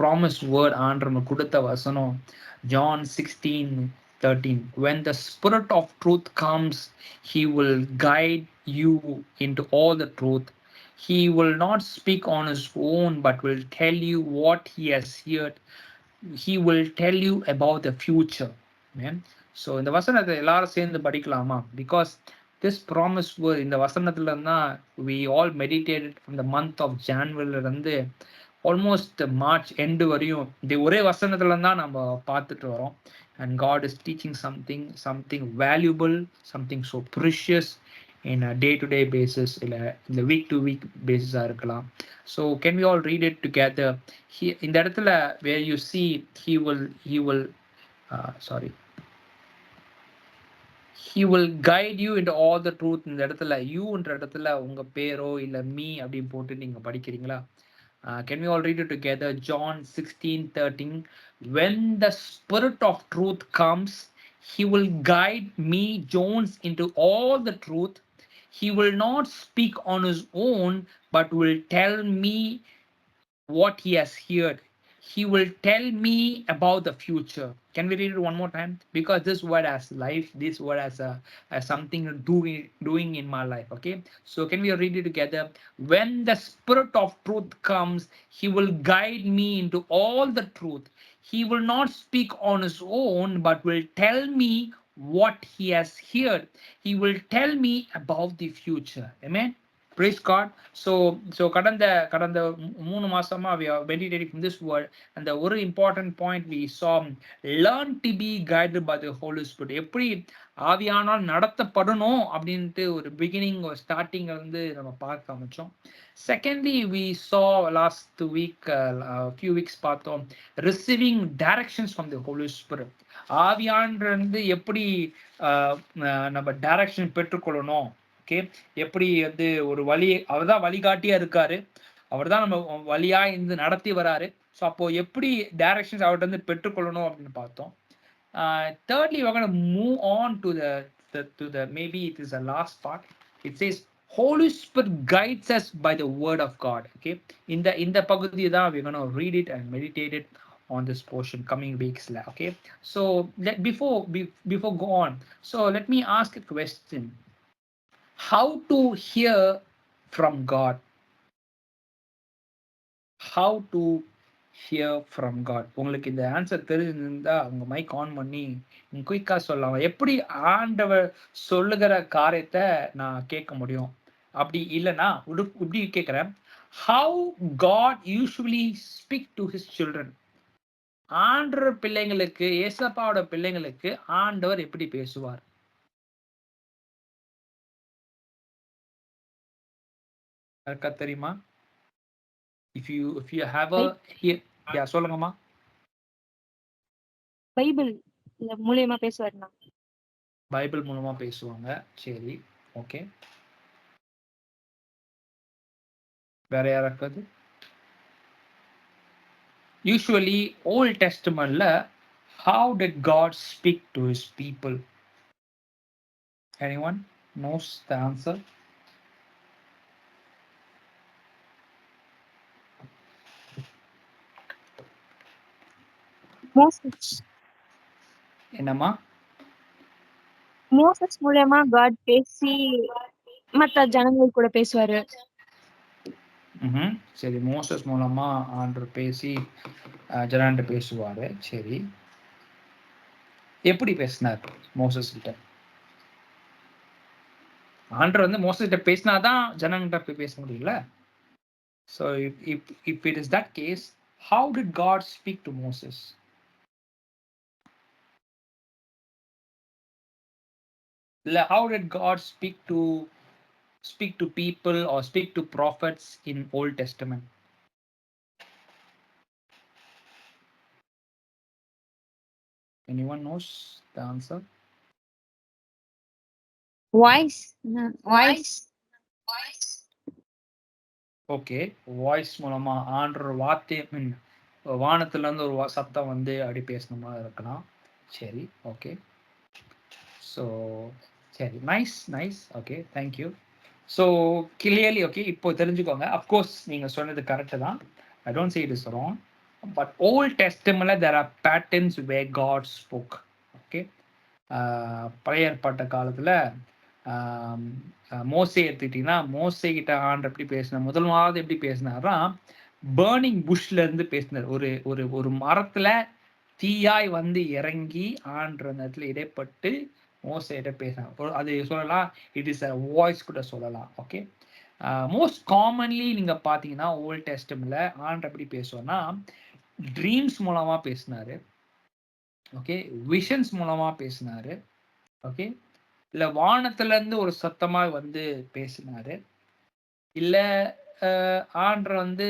Promise word ஆண்டவர் நமக்கு கொடுத்த வசனம் John 16:13. When the Spirit of truth comes, He will guide you into all the truth. He will not speak on His own, but will tell you what He has heard. He will tell you about the future. Amen. So இந்த வசனத்தை எல்லாரும் சேர்ந்து படிக்கலாமா? Because this promise word இந்த வசனத்துல தான் we all meditated from the month of January இருந்து almost March end வரையும் இந்த ஒரே வசனத்துல தான் நம்ம பார்த்துட்டு வரோம். And God is teaching something valuable, something so precious in a day-to-day basis, இல்ல இந்த week-to-week basis இருக்கலாம். So can we all read it together? இந்த இடத்துல where you see he will he will guide you into all the truth. இந்த இடத்துல யூன்ற இடத்துல உங்க பேரோ இல்ல மீ அப்படின்னு போட்டு நீங்க படிக்கிறீங்களா? Can we all read it together? John 16:13. When the Spirit of truth comes, He will guide me, Jones, into all the truth. He will not speak on His own, but will tell me what He has heard. He will tell me about the future. Can we read it one more time? Because this word has life. This word has something doing in my life. Okay. So can we read it together? When the Spirit of truth comes, He will guide me into all the truth. He will not speak on His own, but will tell me what He has heard. He will tell me about the future. Amen. Praise God. So கடந்த 3 மாசமா we are meditating from this word, and the ஒரு important point we saw, learn to be guided by the Holy Spirit. எப்படி ஆவியானால் நடத்தப்படணும் அப்படின்ட்டு ஒரு beginning ஒரு starting வந்து நம்ம பார்க்க ஆரம்பிச்சோம். Secondly, we saw last week, few weeks பார்த்தோம், receiving directions from the Holy Spirit. ஆவியானது எப்படி நம்ம டைரக்ஷன் பெற்றுக்கொள்ளணும், ஓகே, எப்படி வந்து ஒரு வழி, அவர் தான் வழிகாட்டியா இருக்காரு, அவர் தான் நம்ம வழியா இருந்து நடத்தி வராரு. ஸோ அப்போ எப்படி டைரக்ஷன்ஸ் அவர்கிட்ட வந்து பெற்றுக்கொள்ளணும் அப்படின்னு பார்த்தோம். Thirdly, we're going to move on to the maybe it is the last part. It says Holy Spirit guides us by the word of God. Okay, இந்த பகுதியை தான் we're going to read it and meditate it on this portion coming weeks. Okay, so before go on, so let me ask a question. How to hear from God? How to hear from God? உங்களுக்கு இந்த answer தெரிஞ்சிருந்தா உங்க mic on பண்ணி குயிக்கா சொல்லலாம். எப்படி ஆண்டவர் சொல்லுகிற காரியத்தை நான் கேட்க முடியும்? அப்படி இல்லைன்னா இப்படி கேட்கிறேன், how God usually speak to his children? ஆண்டவர் பிள்ளைங்களுக்கு, ஏசப்பாவோட பிள்ளைங்களுக்கு ஆண்டவர் எப்படி பேசுவார்? யாருக்கா தெரியுமா? If you have a yeah, சொல்லுங்கம்மா. பைபிள் மூலமா பேசுவாருன்னா, பைபிள் மூலமா பேசுவாங்க. சரி, ஓகே. வேற யாராவது? Usually Old Testamentல how did God speak to his people? Anyone knows the answer? என்னம்மா? மோசஸ் மூலமா God பேசி மத்த ஜனங்கள் கூட பேசுவாரு. சரி, மோசஸ் மூலமா ஆண்டவர் பேசி ஜனன்ட்ட பேசுவாரு. சரி, எப்படி பேசினார் மோசஸ் கிட்ட? ஆண்டவர் வந்து மோசஸ் கிட்ட பேசினாதான் ஜனங்கிட்ட போய் பேச முடியல. So if it is that case, how did God speak to Moses? How did God speak to people or speak to prophets in Old Testament? Anyone knows the answer? Voice. Okay, voice மூலமா ஆண்டவர் வார்த்தை வானத்துல இருந்து ஒரு சத்தம் வந்து அப்படி பேசணும் மாதிரி இருக்கலாம். சரி, ஓகே. ஸோ சரி, nice. Okay, thank you. So clearly okay, இப்போ தெரிஞ்சுக்கோங்க. அஃப்கோர்ஸ் நீங்கள் சொன்னது கரெக்டு தான். I don't say it is wrong. But Old Testament there are patterns where God spoke. Okay, பழைய ஏற்பாட்டு காலத்துல மோசே எடுத்துக்கிட்டீங்கன்னா மோசே கிட்ட ஆண்டு எப்படி பேசினார், முதலாவது எப்படி பேசினார்னா பேர்னிங் புஷ்ல இருந்து பேசினார். ஒரு ஒரு ஒரு மரத்துல தீயாய் வந்து இறங்கி ஆண்டு அந்த இடத்துல இடைப்பட்டு மோசையிட்ட பேசினார். அது சொல்லலாம், இட் இஸ் அ வாய்ஸ் கூட சொல்லலாம். ஓகே, மோஸ்ட் காமன்லி நீங்க பாத்தீங்கன்னா ஓல்ட் டெஸ்டமெண்ட்ல ஆண்டு எப்படி பேசுவோம்னா ட்ரீம்ஸ் மூலமா பேசினாரு. ஓகே, விஷன்ஸ் மூலமா பேசினாரு. ஓகே, இல்ல வானத்துல இருந்து ஒரு சத்தமா வந்து பேசினாரு. இல்ல ஆண்டர் வந்து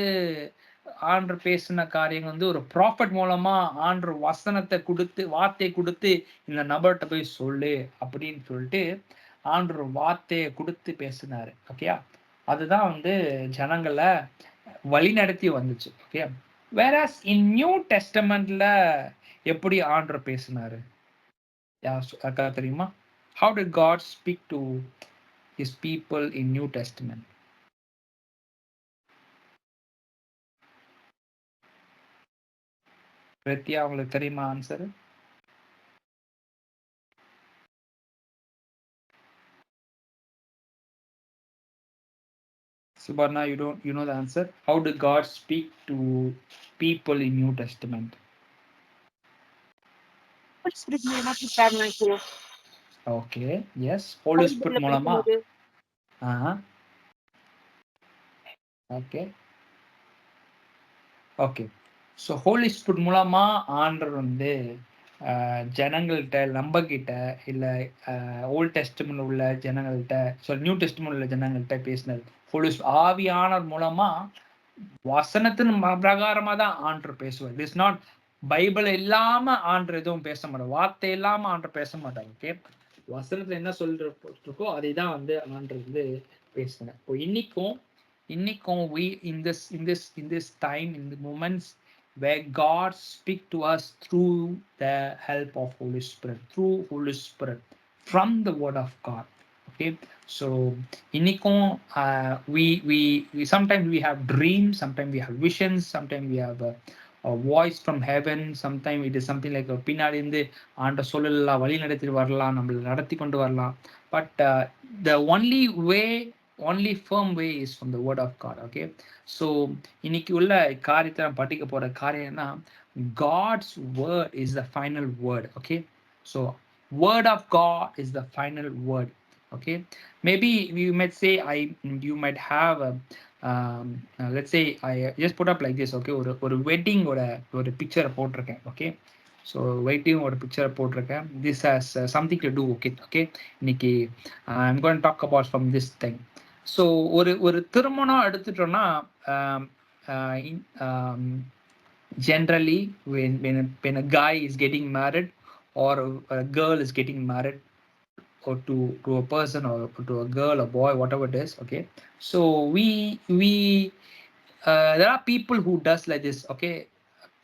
ஆண்டர் பேசின காரியம் வந்து ஒரு ப்ராஃபட் மூலமா ஆண்டர் வசனத்தை கொடுத்து வார்த்தையை கொடுத்து இந்த நபர்கிட்ட போய் சொல்லு அப்படின்னு சொல்லிட்டு ஆண்டர் வார்த்தையை கொடுத்து பேசினாரு. ஓகே, அதுதான் வந்து ஜனங்களை வழி நடத்தி வந்துச்சு. ஓகே, whereas in நியூ டெஸ்டமெண்ட்ல எப்படி ஆண்டர் பேசினாரு யாருக்கா தெரியுமா? How did God speak to his people in New Testament? பிரத்யா, உங்களுக்கு தெரியுமா answer? Subarna, you know the answer? How did God speak to people in New Testament? Holy Spirit மூலமா prepare பண்ணிக்கிறோம். Okay, yes, Holy Spirit மூலமா. Okay okay, so holy spirit மூலமா ஆண்டர் வந்து ஜனங்கள்கிட்ட நம்பகிட்ட இல்லை volt testament உள்ள ஜனங்கள்கிட்ட நியூ டெஸ்டமெண்ட் உள்ள ஜனங்கள்கிட்ட பேசினது ஹோலி ஆவியானவர் மூலமா வசனத்தின் பிரகாரமா தான் ஆண்டர் பேசுவார். இட் இஸ் நாட் பைபிள் இல்லாம ஆண்டர் எதுவும் பேச மாட்டார், வார்த்தை இல்லாம ஆண்டர் பேச மாட்டார். ஓகே, வசனத்துல என்ன சொல்றோ அதை தான் வந்து ஆண்டர் வந்து பேசுனேன். இப்போ இன்னைக்கும் we in this time, in the moments where God speak to us through the help of Holy Spirit, through Holy Spirit from the Word of God. Okay, so இன்னைக்கும் we sometimes we have dreams, sometimes we have visions, sometimes we have a voice from heaven, sometimes it is something like பின்னாடி இருந்து ஆண்ட சொல்லலாம், வழி நடத்தி வரலாம், நம்மள நடத்தி கொண்டு வரலாம். But the only firm way is from the Word of God. Okay, so இன்னைக்கு உள்ள காரியத்தை நான் படிக்க போற காரியம் என்ன, God's word is the final word. Okay, so Word of God is the final word. Okay, maybe you might say you might have let's say I just put up like this. Okay, ஒரு wedding ஒரு பிக்சரை போட்டிருக்கேன். Okay, so waiting ஒரு பிக்சரை போட்டிருக்கேன். This has something to do. Okay, இன்னைக்கு I'm going talk about from this thing. So ஒரு திருமணம் எடுத்துட்டோம்னா generally when a guy is getting married or a girl is getting married or to a person or to a girl or boy, whatever it is. Okay, so we there are people who does like this. Okay,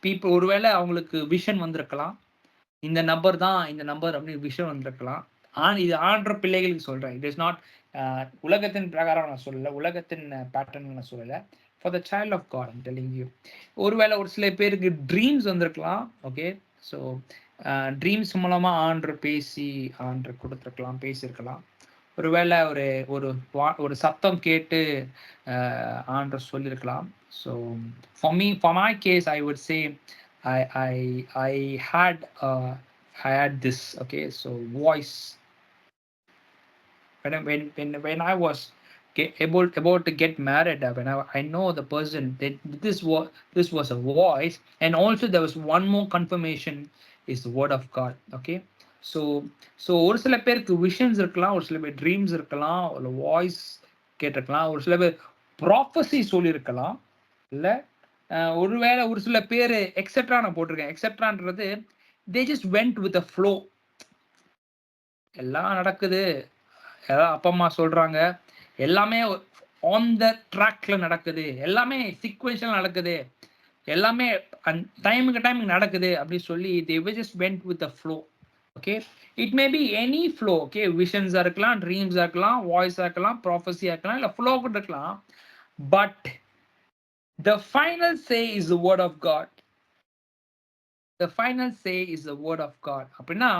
people ஒருவேளை அவங்களுக்கு vision வந்திருக்கலாம், இந்த number தான் இந்த number அப்படின்னு விஷயம் வந்திருக்கலாம். இது ஆண்ட பிள்ளைகளுக்கு சொல்றேன். இட் இஸ் நாட் உலகத்தின் பிரகாரம் நான் சொல்லல, உலகத்தின் பேட்டர்ன் நான் சொல்லல. For the child of God I'm telling you. ஒருவேளை ஒரு சில பேருக்கு ட்ரீம்ஸ் வந்திருக்கலாம். ஓகே, ஸோ ட்ரீம்ஸ் மூலமா ஆண்டர் ஆண்டர் கொடுத்துருக்கலாம், பேசியிருக்கலாம். ஒருவேளை ஒரு சத்தம் கேட்டு ஆண்டர் சொல்லியிருக்கலாம். So for my case I would say I had this. Okay, so voice when I was about to get married, when I know the person that this was a voice, and also there was one more confirmation is the Word of God. Okay, so ஒரு சில பேருக்கு visions இருக்கலாம், ஒரு சில பேர் dreams இருக்கலாம், ஒரு voice கேட்டிருக்கலாம், ஒரு சில பேர் ப்ராஃபஸி சொல்லியிருக்கலாம், இல்ல ஒருவேளை ஒரு சில பேர் எக்ஸெட்ரா நான் போட்டிருக்கேன். எக்ஸெட்ரான்றது they just went with the flow. எல்லாம் நடக்குது, அப்பா அம்மா சொல்றாங்க, எல்லாமே ஆன் த ட்ராக்ல நடக்குது, எல்லாமே சீக்வென்ஷியல் நடக்குது, எல்லாமே டைமுக்கு நடக்குது அப்படின்னு சொல்லி they just went with the flow. Okay, it may be any flow. Okay, விஷன்ஸா இருக்கலாம், ட்ரீம்ஸா இருக்கலாம், வாய்ஸா இருக்கலாம், ப்ராஃபஸியா இருக்கலாம், இல்ல ஃப்ளோ கூட இருக்கலாம். But the final say is the Word of God. The final say is the word of God. அப்படின்னா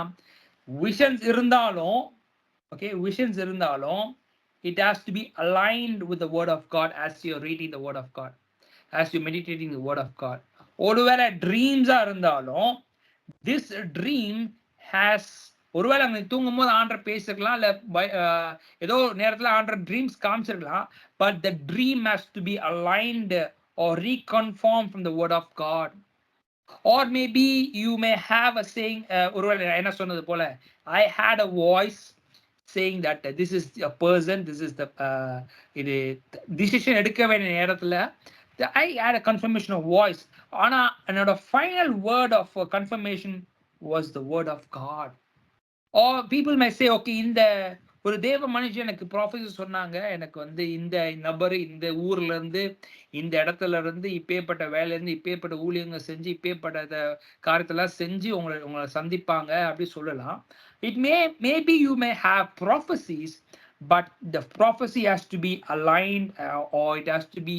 visions இருந்தாலும், okay, visions இருந்தாலும் it has to be aligned with the word of God as you're reading the word of God, as you're meditating the word of God. ஒருவேளை ட்ரீம்ஸா இருந்தாலும் this dream has, ஒருவேளை அங்க தூங்கும் போது ஆண்டர் பேசிருக்கலாம், இல்ல ஏதோ நேரத்துல ஆண்டர் dreams காமிச்சிருக்கலாம், but the dream has to be aligned or reconfirmed from the word of God. Or maybe you may have a saying, ஒருவேளை என்ன சொன்னது போல, I had a voice saying that this is a person, this is the இது decision எடுக்க வேண்டிய நேரத்துல I had a confirmation of voice. ஆனா என்னோட final word of confirmation was the word of God. Or people may say, okay, இந்த ஒரு தேவ மனுஷன் எனக்கு ப்ராஃபஸி சொன்னாங்க, எனக்கு வந்து இந்த நபர் இந்த ஊர்ல இருந்து இந்த இடத்துல இருந்து இப்பேற்பட்ட வேலையில இருந்து இப்பேற்பட்ட ஊழியங்க செஞ்சு இப்பேற்பட்ட காரியத்தெல்லாம் செஞ்சு உங்களை சந்திப்பாங்க அப்படி சொல்லலாம். It maybe you may have prophecies, but the prophecy has to be aligned, or it has to be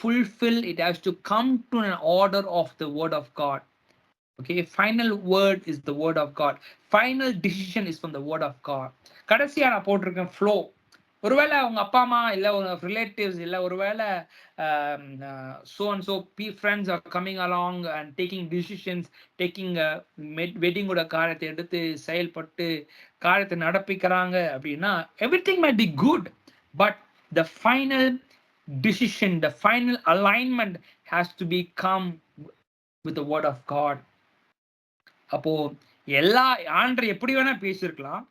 fulfilled. It has to come to an order of the word of God. Okay, final word is the word of God. Final decision is from the word of God. கடைசியா நான் போட்டிருக்கேன் flow. ஒருவேளை அவங்க அப்பா அம்மா இல்ல ஒரு relatives இல்ல ஒருவேளை so and so friends are coming along and taking decisions, taking வெட்டிங்கோட காரியத்தை எடுத்து செயல்பட்டு காரியத்தை நடப்பிக்கிறாங்க அப்படின்னா everything might be good, but the final decision, the final alignment has to be come with the word of God. அப்போ எல்லா ஆண்டர் எப்படி வேணா பேசியிருக்கலாம்,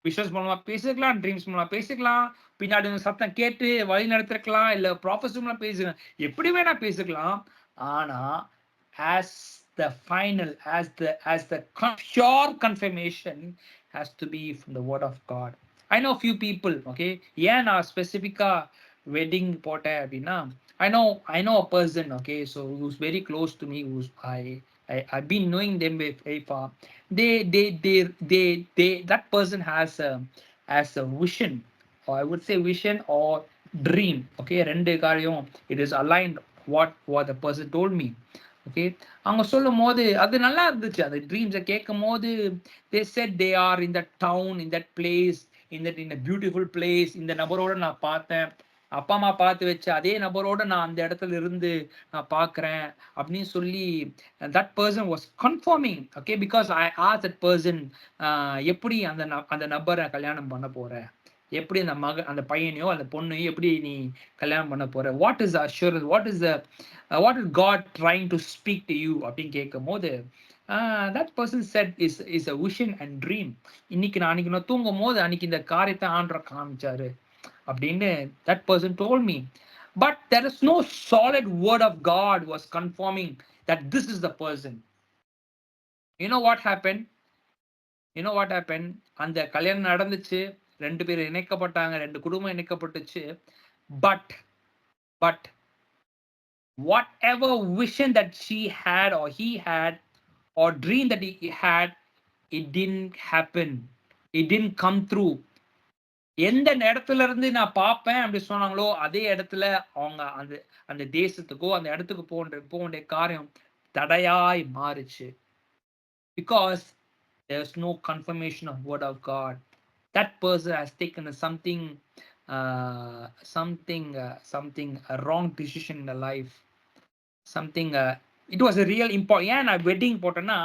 விஷஸ் மூலமா பேசிருக்கலாம், ட்ரீம்ஸ் மூலமா பேசிக்கலாம், பின்னாடி சத்தம் கேட்டு வழி நடத்திருக்கலாம், இல்ல ப்ராஃபஸி மூலமா பேசிக்கலாம், எப்படி வேணா பேசிக்கலாம். ஆனா as the final, as the sure confirmation has to be from the word of God. I know few people, okay, ஏன் நான் ஸ்பெசிஃபிக்கா வெட்டிங் போட்டேன் அப்படின்னா, I know a person, okay, so who's very close to me, who's I've been knowing them very far. That person has a vision, or I would say vision or dream. Okay, ரெண்டு காரியம் it is aligned what the person told me. Okay, அவங்க சொல்லும் போது அது நல்லா இருந்துச்சு. அந்த ட்ரீம்ஸை கேட்கும் போது they said they are in that town, in that place, in a beautiful place. இந்த நபரோட நான் பார்த்தேன், அப்பா அம்மா பார்த்து வச்ச அதே நபரோட நான் அந்த இடத்துல இருந்து நான் பார்க்கிறேன் அப்படின்னு சொல்லி that person was confirming. Okay, because I asked that person, எப்படி அந்த நபரை கல்யாணம் பண்ண போற, எப்படி அந்த பையனையோ அந்த பொண்ணையோ எப்படி நீ கல்யாணம் பண்ண போற, what is the assurance, what is God trying to speak to you அப்படின்னு கேட்கும் போது that person said is a vision and dream. இன்னைக்கு நான் தூங்கும் போது அன்னைக்கு இந்த காரியத்தை ஆண்டவர் காமிச்சாரு அப்படின்னு that person told me. But there is no solid word of God was confirming that this is the person. You know what happened? அந்த கல்யாணம் நடந்துச்சு, ரெண்டு பேர் இணைக்கப்பட்டாங்க, ரெண்டு குடும்பம் இணைக்கப்பட்டுச்சு. But whatever vision that she had or he had or dream that he had, it didn't happen. It didn't come through. எந்த இடத்துல இருந்து நான் பார்ப்பேன் அப்படி சொன்னாங்களோ அதே இடத்துல அவங்க அந்த தேசத்துக்கோ அந்த இடத்துக்கு போக வேண்டிய காரியம் தடையாய் மாறுச்சு. Because there's no confirmation of word of God. That person has taken something a wrong decision in the life. Something it was a real important. ஏன் நான் வெட்டிங் போட்டேன்னா,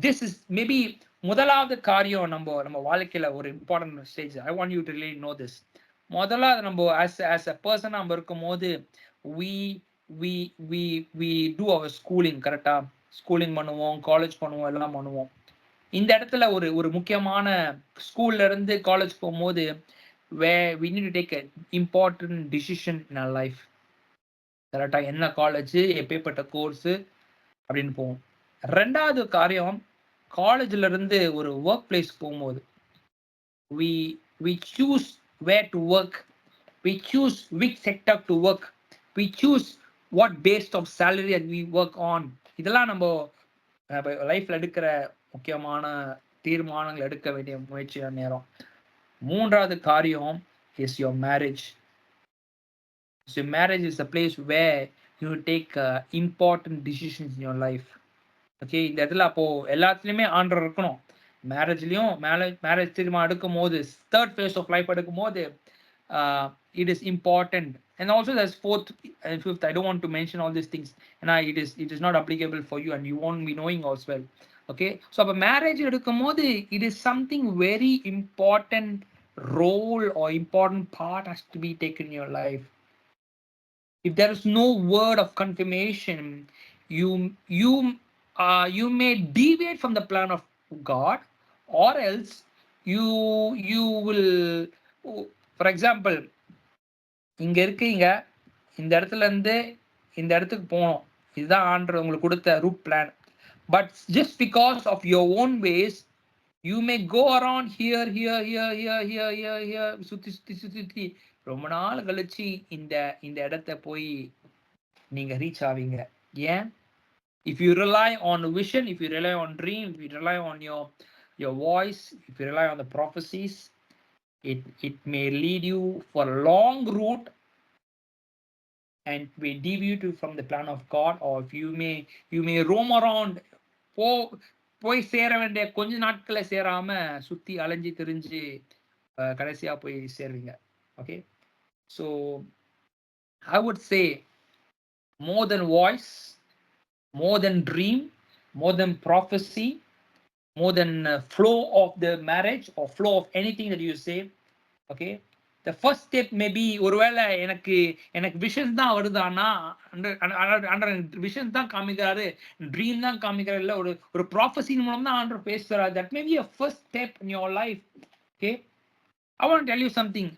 this is maybe முதலாவது காரியம் நம்ம வாழ்க்கையில ஒரு important stage. I want you to really know this. முதலாவது நம்ம as a person நம்ம இருக்கும்போது we do our schooling. கரெக்டா ஸ்கூலிங் பண்ணுவோம், காலேஜ் பண்ணுவோம், எல்லாம் பண்ணுவோம். இந்த இடத்துல ஒரு முக்கியமான ஸ்கூல்ல இருந்து காலேஜ் போகும்போது where we need to take an important decision in our life. கரெக்டா என்ன காலேஜ், எப்பேற்பட்ட கோர்ஸ் அப்படின்னு போவோம். ரெண்டாவது காரியம் காலேஜ்ல இருந்து ஒரு ஒர்க் பிளேஸ் போகும்போது we choose where to work, we choose which sector to work, we choose what based of salary that we work on. இதெல்லாம் நம்ம லைஃப்ல எடுக்கிற முக்கியமான தீர்மானங்கள் எடுக்க வேண்டிய முயற்சியான நேரம். மூன்றாவது காரியம் is your marriage. So marriage is a place where you take important decisions in your life. Okay, இந்த இடத்துல அப்போ எல்லாத்துலயுமே ஆண்டவர் இருக்கணும். மேரேஜ்லயும் மேரேஜ் தீர்மானம் எடுக்கும்போது, தேர்ட் ஃபேஸ் ஆஃப் லைஃப் எடுக்கும்போது, it is important. And also there's fourth and fifth. I don't want to mention all these things. And it is not applicable for you, and you won't be knowing as well. Okay, so அப்ப marriage எடுக்கும்போது, it is something very important role or important part has to be taken in your life. If there is no word of confirmation, you may deviate from the plan of God, or else you will, for example, இங்க இருக்கீங்க, இந்த இடத்துல இருந்து இந்த இடத்துக்கு போகணும், இதுதான் ஆண்டவர் உங்களுக்கு கொடுத்த route plan. But just because of your own ways, you may go around here சுத்தி சுத்தி சுத்தி சுத்தி ரொம்ப நாள் கழிச்சு இந்த இந்த இடத்த போய் நீங்க ரீச் ஆவீங்க. ஏன்? If you rely on vision, if you rely on dream, if you rely on your voice, if you rely on the prophecies, it may lead you for a long route and may deviate you from the plan of God, or if you may roam around, போய் சேர வேண்டிய கொஞ்ச நாட்களை சேராம சுத்தி அலைஞ்சு திரிஞ்சு கடைசியா போய் சேருவீங்க. Okay, so I would say more than voice, more than dream, more than prophecy, more than flow of the marriage or flow of anything that you say. Okay, the first step may be, ஒருவேளை எனக்கு visions தான் வருதானா, visions தான் காமிக்கிறாரு, dream தான் காமிக்கிறாரு, இல்ல ஒரு ப்ராஃபஸின் மூலம் தான் ஆண்டவர் பேசுறாரு, that may be a first step in your life. Okay, I want to tell you something.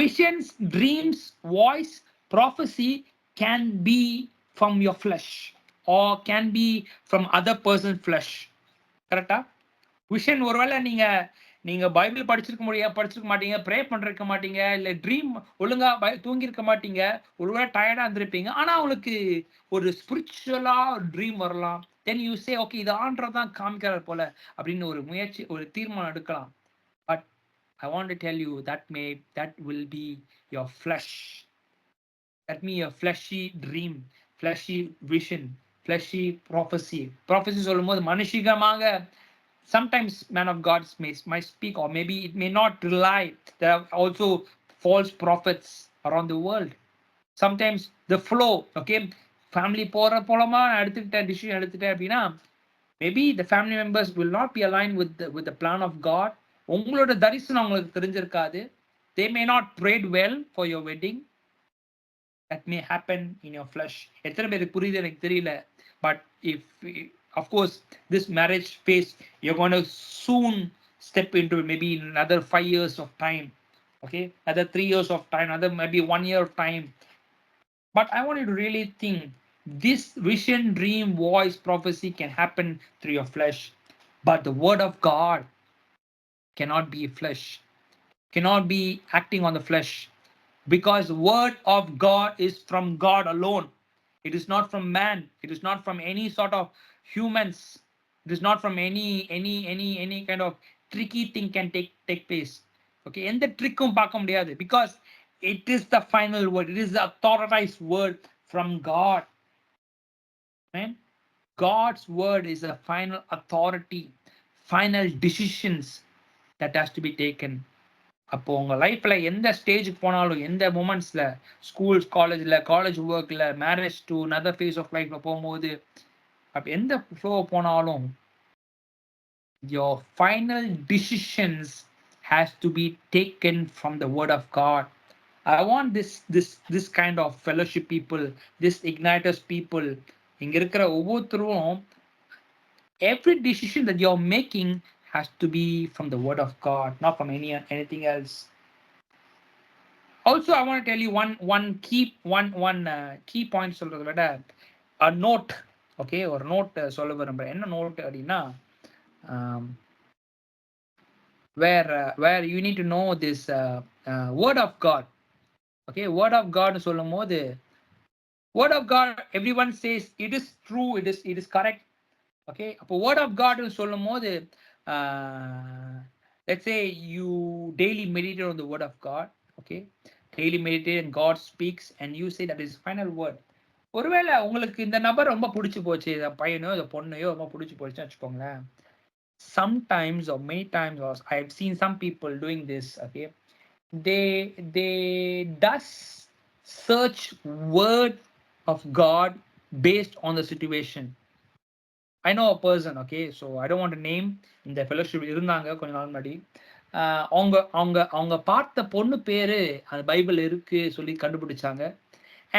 Visions, dreams, voice, prophecy can be from your flesh or can be from other person's flesh. கரெக்டா? Vision ஒருவேளை நீங்க Bible படிச்சிருக்க மாட்டீங்க, pray பண்ணிருக்க மாட்டீங்க, இல்ல dream ஒழுங்கா தூங்கி இருக்க மாட்டீங்க, ஒருவேளை டயர்டா இருந்திருப்பீங்க. ஆனா உங்களுக்கு ஒரு ஸ்பிரிச்சுவலா ட்ரீம் வரலாம். தென் யூ சே, ஓகே, இது ஆண்டவர் தான் காமிக்கிறார் போல அப்படின்னு ஒரு தீர்மானம் எடுக்கலாம். But I want to tell you that will be your flesh. That means your fleshy dream, fleshy vision, fleshy prophecy. Prophecy சொல்லும்போது மனுஷிகமாக sometimes man of God might speak, or maybe it may not rely. There are also false prophets around the world. Sometimes the flow, okay, family போலமா decision எடுத்துட்டேன் அப்படின்னா, maybe the family members will not be aligned with the plan of God. உங்களோட தரிசனம் அவங்களுக்கு தெரிஞ்சிருக்காது. They may not prayed well for your wedding. That may happen in your flesh. எத்தனை பேருக்கு புரியுது எனக்கு தெரியல. But if of course this marriage phase, you're going to soon step into maybe another 5 years of time. Okay, another 3 years of time, another maybe 1 year of time. But I want you to really think, this vision, dream, voice, prophecy can happen through your flesh, but the word of God cannot be flesh, cannot be acting on the flesh, because word of God is from God alone. It is not from man. It is not from any sort of humans. It is not from any kind of tricky thing can take place. Okay, எந்த ட்ரிக்கும் பார்க்க முடியாது, because it is the final word. It is the authorized word from God. Man, God's word is a final authority, final decisions that has to be taken. அப்போ உங்க லைஃப்ல எந்த ஸ்டேஜுக்கு போனாலும், எந்த மூமெண்ட்ஸ்ல, ஸ்கூல்ஸ், காலேஜ் ஒர்க்ல, marriage to another phase of லைஃப்ல போகும்போது, அப்ப எந்த ஃப்ளோ போனாலும், your final decisions has to be taken from the word of God. I want this kind of fellowship people, this igniters people, இங்க இருக்கிற ஒவ்வொருத்தரும், every decision that you're making has to be from the word of God, not from anything else. Also, I want to tell you one key point சொல்றதை விட a note. Okay, ஒரு note சொல்ல விரும்புறேன். என்ன note அப்படின்னா, where you need to know this word of God. Okay, word of God சொல்லும் போது, word of God, everyone says it is true, it is correct. Okay, அப்போ word of God சொல்லும் போது, let's say you daily meditate on the word of God. Okay, daily meditate and God speaks and you say that is final word. ஒருவேளை உங்களுக்கு இந்த நபர் ரொம்ப பிடிச்சு போச்சு, இந்த பையனோ இந்த பொண்ணையோ ரொம்ப பிடிச்சு போச்சுன்னு வச்சுக்கோங்களேன். Sometimes or many times or I have seen some people doing this, okay? They does search word of God based on the situation. I know a person, okay? So I don't want to name. இந்த fellowship இருந்தாங்க கொஞ்ச நாள் முன்னாடி. அவங்க அவங்க அவங்க பார்த்த பொண்ணு பேரு அந்த பைபிள் இருக்கு சொல்லி கண்டுபிடிச்சாங்க.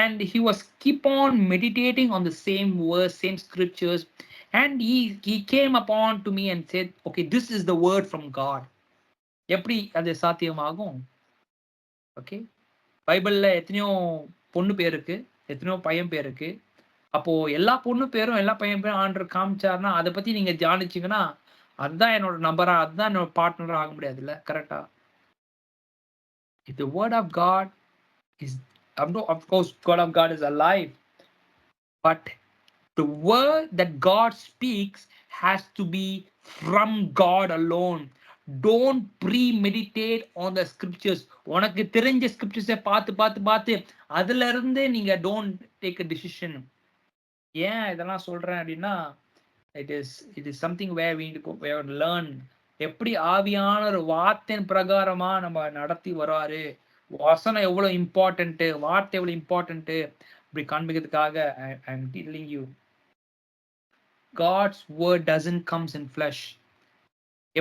And he was keep on meditating on the same verse, same scriptures, and he came upon to me and said, okay, this is the word from God. எப்படி அது சாத்தியமாகும்? ஓகே, பைபிள்ல எத்தனையோ பொண்ணு பேர் இருக்கு, எத்தனையோ பையன் பேர் இருக்கு. அப்போ எல்லா பொண்ணு பேரும் எல்லா பையன் பேரும் ஆண்டவர் காமிச்சாருன்னா அதை பத்தி நீங்க தியானிச்சீங்கன்னா அதுதான் என்னோட நம்பரா, அதுதான் என்னோட பார்ட்னரா ஆக முடியாதுல்ல? கரெக்டா? If the word of God is, of course God of God is alive, but the word that God speaks has to be from God alone. Don't premeditate on the scriptures. உனக்கு தெரிஞ்ச ஸ்கிரிப்சர்ஸை பார்த்து பார்த்து பார்த்து அதுல இருந்து நீங்க don't take a decision. ஏன் இதெல்லாம் சொல்றேன் அப்படின்னா, it is something where we need to learn. எப்படி ஆவியான ஒரு வார்த்தையின் பிரகாரமா நம்ம நடத்தி வராரு, வசனம் எவ்வளவு இம்பார்ட்டன்ட், வார்த்தை எவ்வளவு இம்பார்ட்டன்ட் இப்படி காண்பிக்கிறதுக்காக I am telling you, God's word doesn't comes in flesh.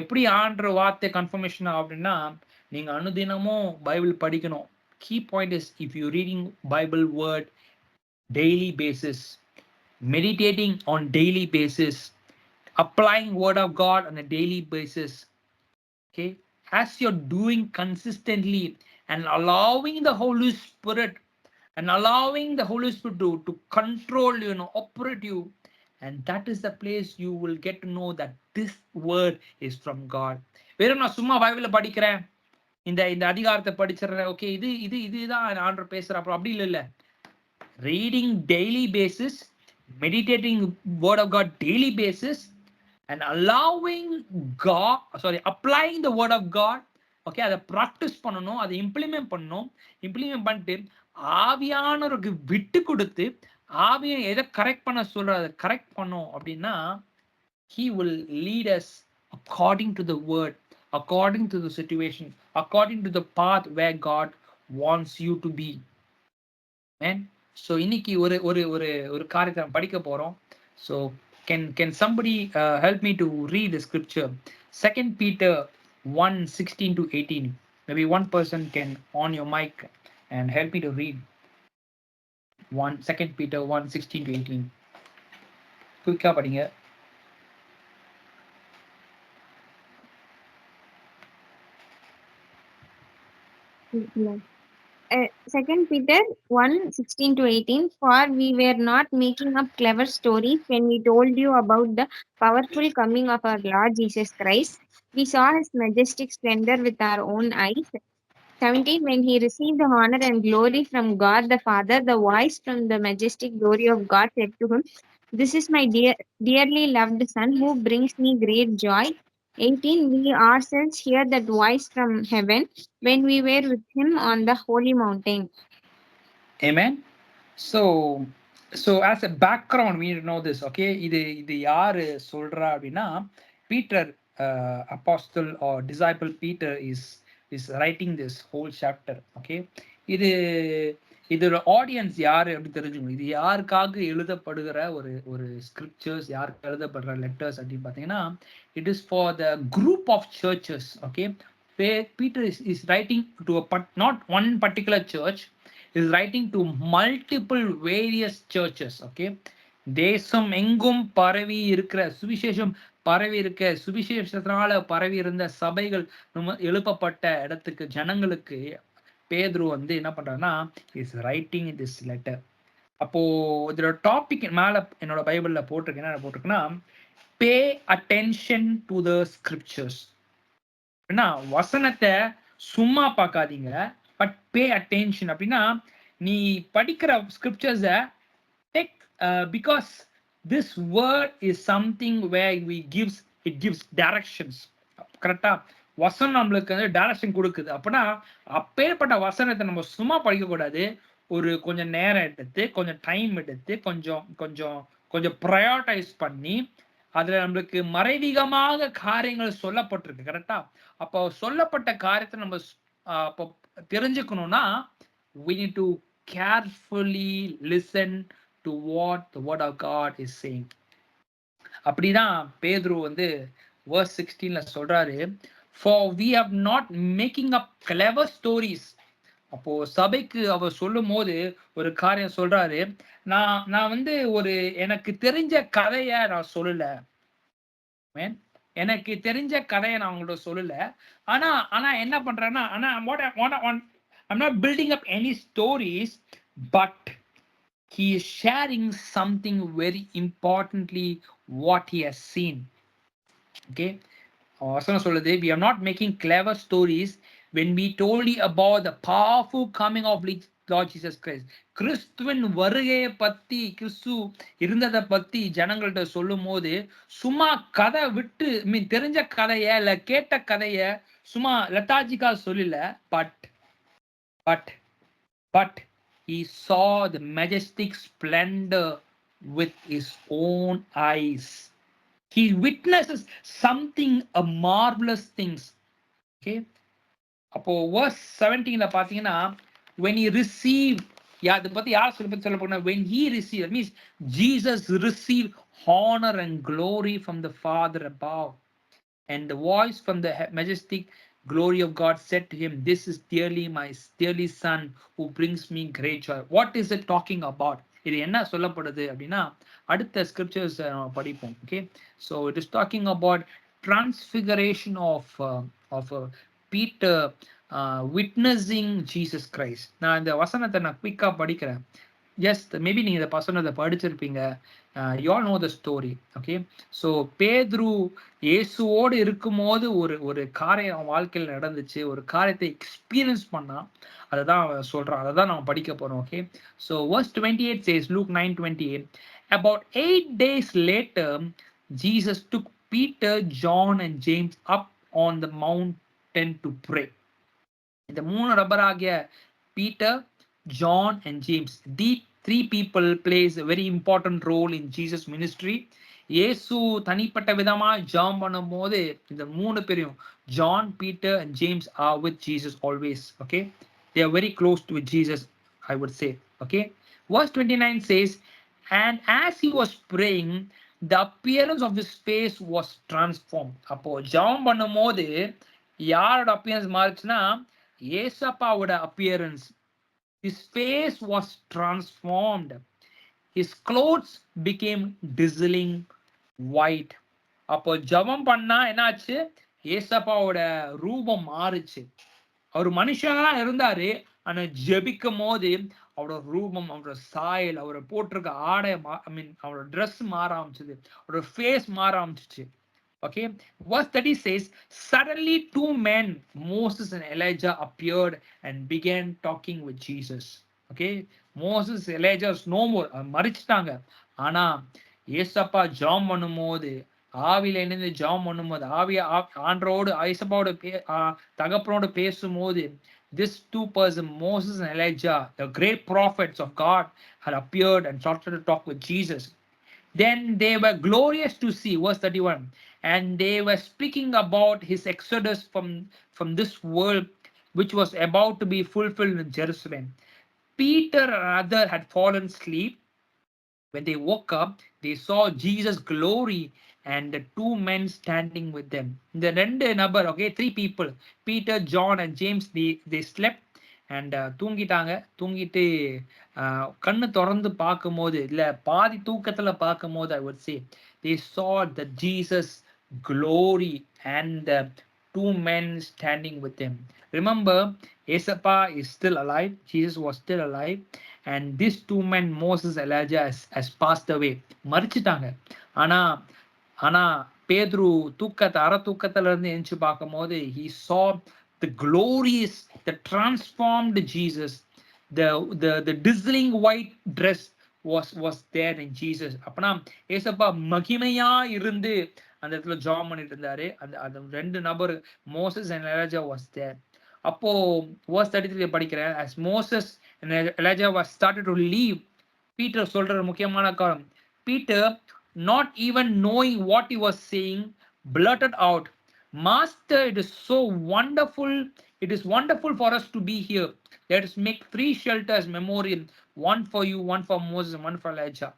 எப்படி ஆண்டவர் வார்த்தை கன்ஃபர்மேஷன் அப்படின்னா, நீங்க அனுதினமும் பைபிள் படிக்கணும். Key point is, if you reading Bible word daily basis, meditating on daily basis, applying word of God on a daily basis, okay, as you're doing consistently and allowing the Holy Spirit to control you, operate you, and that is the place you will get to know that this word is from God. வெறும் நான் சும்மா பைபிள படிக்கிறேன், இந்த இந்த அதிகாரத்தை படிச்சிடுறேன், okay இது இது இதுதான் ஆண்டவர் பேசுற, அப்புறம் அப்படி இல்ல. Reading daily basis, meditating word of God daily basis, and applying the word of God, okay, அதை ப்ராக்டிஸ் பண்ணணும், அதை இம்ப்ளிமெண்ட் பண்ணணும். இம்ப்ளிமெண்ட் பண்ணிட்டு ஆவியானவருக்கு விட்டு கொடுத்து ஆவியை எதை கரெக்ட் பண்ண சொல்ற அதை கரெக்ட் பண்ணோம் அப்படின்னா, he will lead us according to the word, according to the situation, according to the path where God wants you to be. Man, so இன்னைக்கு ஒரு ஒரு ஒரு ஒரு காரியத்தை நம்ம படிக்க போறோம். So can somebody help me to read the scripture? 2 Peter 1:16 to 18. Maybe one person can on your mic and help me to read 2 Peter 1:16 to 18. குயிக்கா படிங்க. Second Peter 1:16 to 18. For we were not making up clever stories when we told you about the powerful coming of our Lord Jesus Christ. We saw his majestic splendor with our own eyes. 17. When he received the honor and glory from God the Father, the voice from the majestic glory of God said to him, "This is my dearly loved Son, who brings me great joy." 18. We ourselves hear that voice from heaven when we were with him on the holy mountain. Amen. So as a background we need to know this, okay? இது யாரு சொல்றா அப்படின்னா, Peter, apostle or disciple Peter is writing this whole chapter, okay? இதோட audience யாரு அப்படின்னு தெரிஞ்சுக்கணும். இது யாருக்காக எழுதப்படுகிற ஒரு ஸ்கிரிப்சர்ஸ், யாருக்கு எழுதப்படுற லெட்டர்ஸ் அப்படின்னு பார்த்தீங்கன்னா, it is for the group of churches, okay? Peter is writing to not one particular church, is writing to multiple various churches, okay? தேசம் எங்கும் பரவி இருக்கிற சுவிசேஷம், பரவி இருக்க சுவிசேஷத்தினால பரவி இருந்த சபைகள், எழுப்பப்பட்ட இடத்துக்கு, ஜனங்களுக்கு பேதுரு என்ன பண்றாருன்னா, இஸ் ரைட்டிங் திஸ் லெட்டர். அப்போ இதோட டாபிக் மேல என்னோட பைபிள்ல போட்டிருக்கு, என்ன போட்டிருக்குன்னா, pay attention to the scriptures. வசனத்தை சும்மா பார்க்காதீங்க, பட் பே அட்டென்ஷன். அப்படின்னா நீ படிக்கிற scriptures take, because this word is something where it gives directions. கரெக்டா? வசனம் நம்மளுக்கு டைரக்ஷன் கொடுக்குது. அப்படின்னா அப்பேற்பட்ட வசனத்தை நம்ம சும்மா படிக்க கூடாது, ஒரு கொஞ்சம் நேரம் எடுத்து, கொஞ்சம் டைம் எடுத்து, கொஞ்சம் கொஞ்சம் கொஞ்சம் ப்ரையாரிட்டைஸ் பண்ணி, அதுல நம்மளுக்கு மறைமுகமாக காரியங்கள் சொல்லப்பட்டிருக்கு. கரெக்ட்டா? அப்போ சொல்லப்பட்ட காரியத்த நம்ம அப்போ தெரிஞ்சுக்கணும்னா, we need to carefully listen to what the word of God is saying. அப்படிதான் பேதுரு வந்து verse 16ல சொல்றாரு, for we have not making up clever stories. அப்போ சபைக்கு அவர் சொல்லும்போது ஒரு காரியம் சொல்றாரு, நான் வந்து ஒரு எனக்கு தெரிஞ்ச கதைய நான் சொல்லல. ஆமென். எனக்கு தெரிஞ்ச கதைய நான் உங்கள்ட்ட சொல்லல. ஆனா ஆனா என்ன பண்றேன்னா, ஆனா I'm not building up any stories, but he is sharing something very importantly what he has seen. Okay. வசனம் சொல்லுது, we are not making clever stories when we told you about the powerful coming of Lord Jesus Christ. கிறிஸ்துவின் வருகையை பத்தி, கிறிஸ்து இருந்ததை பத்தி ஜனங்கள்ட்ட சொல்லும் போது சும்மா கதை விட்டு மீன் தெரிஞ்ச கதைய இல்ல கேட்ட கதைய சும்மா லெத்தாஜிக்கா சொல்லல. But he saw the majestic splendor with his own eyes. He witnesses something, a marvelous things. Okay. அப்போ verse 17ல பாத்தீங்கன்னா, when he received, அதை பத்தி யார் சொல்ல போனா, when he received, that means Jesus received honor and glory from the Father above. And the voice from the majestic glory of God said to him, this is my dearly son who brings me great joy. What is it talking about? இது என்ன சொல்லப்படுது அப்படின்னா, அடுத்த scriptures படிப்போம். Okay. So it is talking about transfiguration of Peter witnessing Jesus Christ. நான் இந்த வசனத்தை நான் குயிக்காக படிக்கிறேன். ஜஸ்ட் மேபி நீங்கள் இந்த வசனத்தை படிச்சிருப்பீங்க. You all know the story. Okay. So பேதுரு இயேசுவோடு இருக்கும்போது ஒரு காரியம் அவன் வாழ்க்கையில் நடந்துச்சு, ஒரு காரியத்தை எக்ஸ்பீரியன்ஸ் பண்ணா, அதை தான் சொல்றான். அதை தான் நம்ம படிக்க போறோம். Okay. So verse 28 says, Luke 9:28, about 8 days later Jesus took Peter, John and James up on the mountain to pray. இந்த 3 நபராகிய Peter, John and James, these 3 people plays a very important role in Jesus ministry. இயேசு தனிப்பட்ட விதமா ஜெபம் பண்ணும்போது இந்த 3 பேரும், John, Peter and James are with Jesus always. Okay. They are very close to Jesus, I would say. Okay. Verse 29 says, and as he was praying, the appearance of his face was transformed. அப்போ ஜெபம் பண்ணும்போது யாரோட appearance மாறுச்சுன்னா, ஏசப்பாவோட appearance. His face was transformed. His clothes became dazzling white. அப்போ ஜெபம் பண்ணா என்னாச்சு? ஏசப்பாவோட ரூபம் மாறுச்சு. அவர் மனுஷனா இருந்தாரு, ஆனா ஜெபிக்கும் போது அவரோட ரூபம், அவரோட சாயல், அவரை போட்டிருக்க ஆடை, அவரோட ட்ரெஸ் மாற ஆரம்பிச்சது, அவரோட ஃபேஸ் மாற ஆரம்பிச்சிச்சு. Okay. Verse 30 says, suddenly 2 men, Moses and Elijah, appeared and began talking with Jesus. Okay. Moses, Elijah is no more. மரிச்சிட்டாங்க. ஆனா ஏசப்பா ஜெபம் பண்ணும்போது, ஆவியில இணைந்து ஜெபம் பண்ணும்போது, ஆண்டரோடு ஏசப்பாவோட தகப்பனோடு பேசும்போது, this 2 person, Moses and Elijah, the great prophets of God, had appeared and started to talk with Jesus. Then they were glorious to see, verse 31, and they were speaking about his exodus from this world, which was about to be fulfilled in Jerusalem. Peter and others had fallen asleep. When they woke up, they saw Jesus' glory and the 2 men standing with them. The ரெண்டு நபர், okay, 3 people, Peter, John and James, they slept and தூங்கிட்டாங்க. தூங்கிட்டு கண்ணு திறந்து பார்க்கும்போது, இல்ல பாதி தூக்கத்துல பார்க்கும்போது, I would say they saw the Jesus glory and the 2 men standing with them. Remember, Esapa is still alive. Jesus was still alive. And these 2 men, Moses, Elijah, has passed away. மரிச்சிட்டாங்க. ஆனா பேதுரு அற தூக்கத்துல இருந்து எந்திரிச்சு பார்க்கும்போது, he saw the glorious, the transformed Jesus. The dazzling white dress was there in Jesus. அப்பனா ஏசப்பா மகிமையா இருந்து அந்த இடத்துல ஜெபம் பண்ணிட்டு இருந்தாரு. அந்த 2 நபர், Moses and Elijah was there. அப்போ verse 33 படிக்கிறேன். As Moses and Elijah was started to leave. Peter சொல்ற முக்கியமான காரணம், Peter not even knowing what he was saying blurted out, Master, it is so wonderful, it is wonderful for us to be here. Let us make 3 shelters memorial, one for you, one for Moses, and one for Elijah.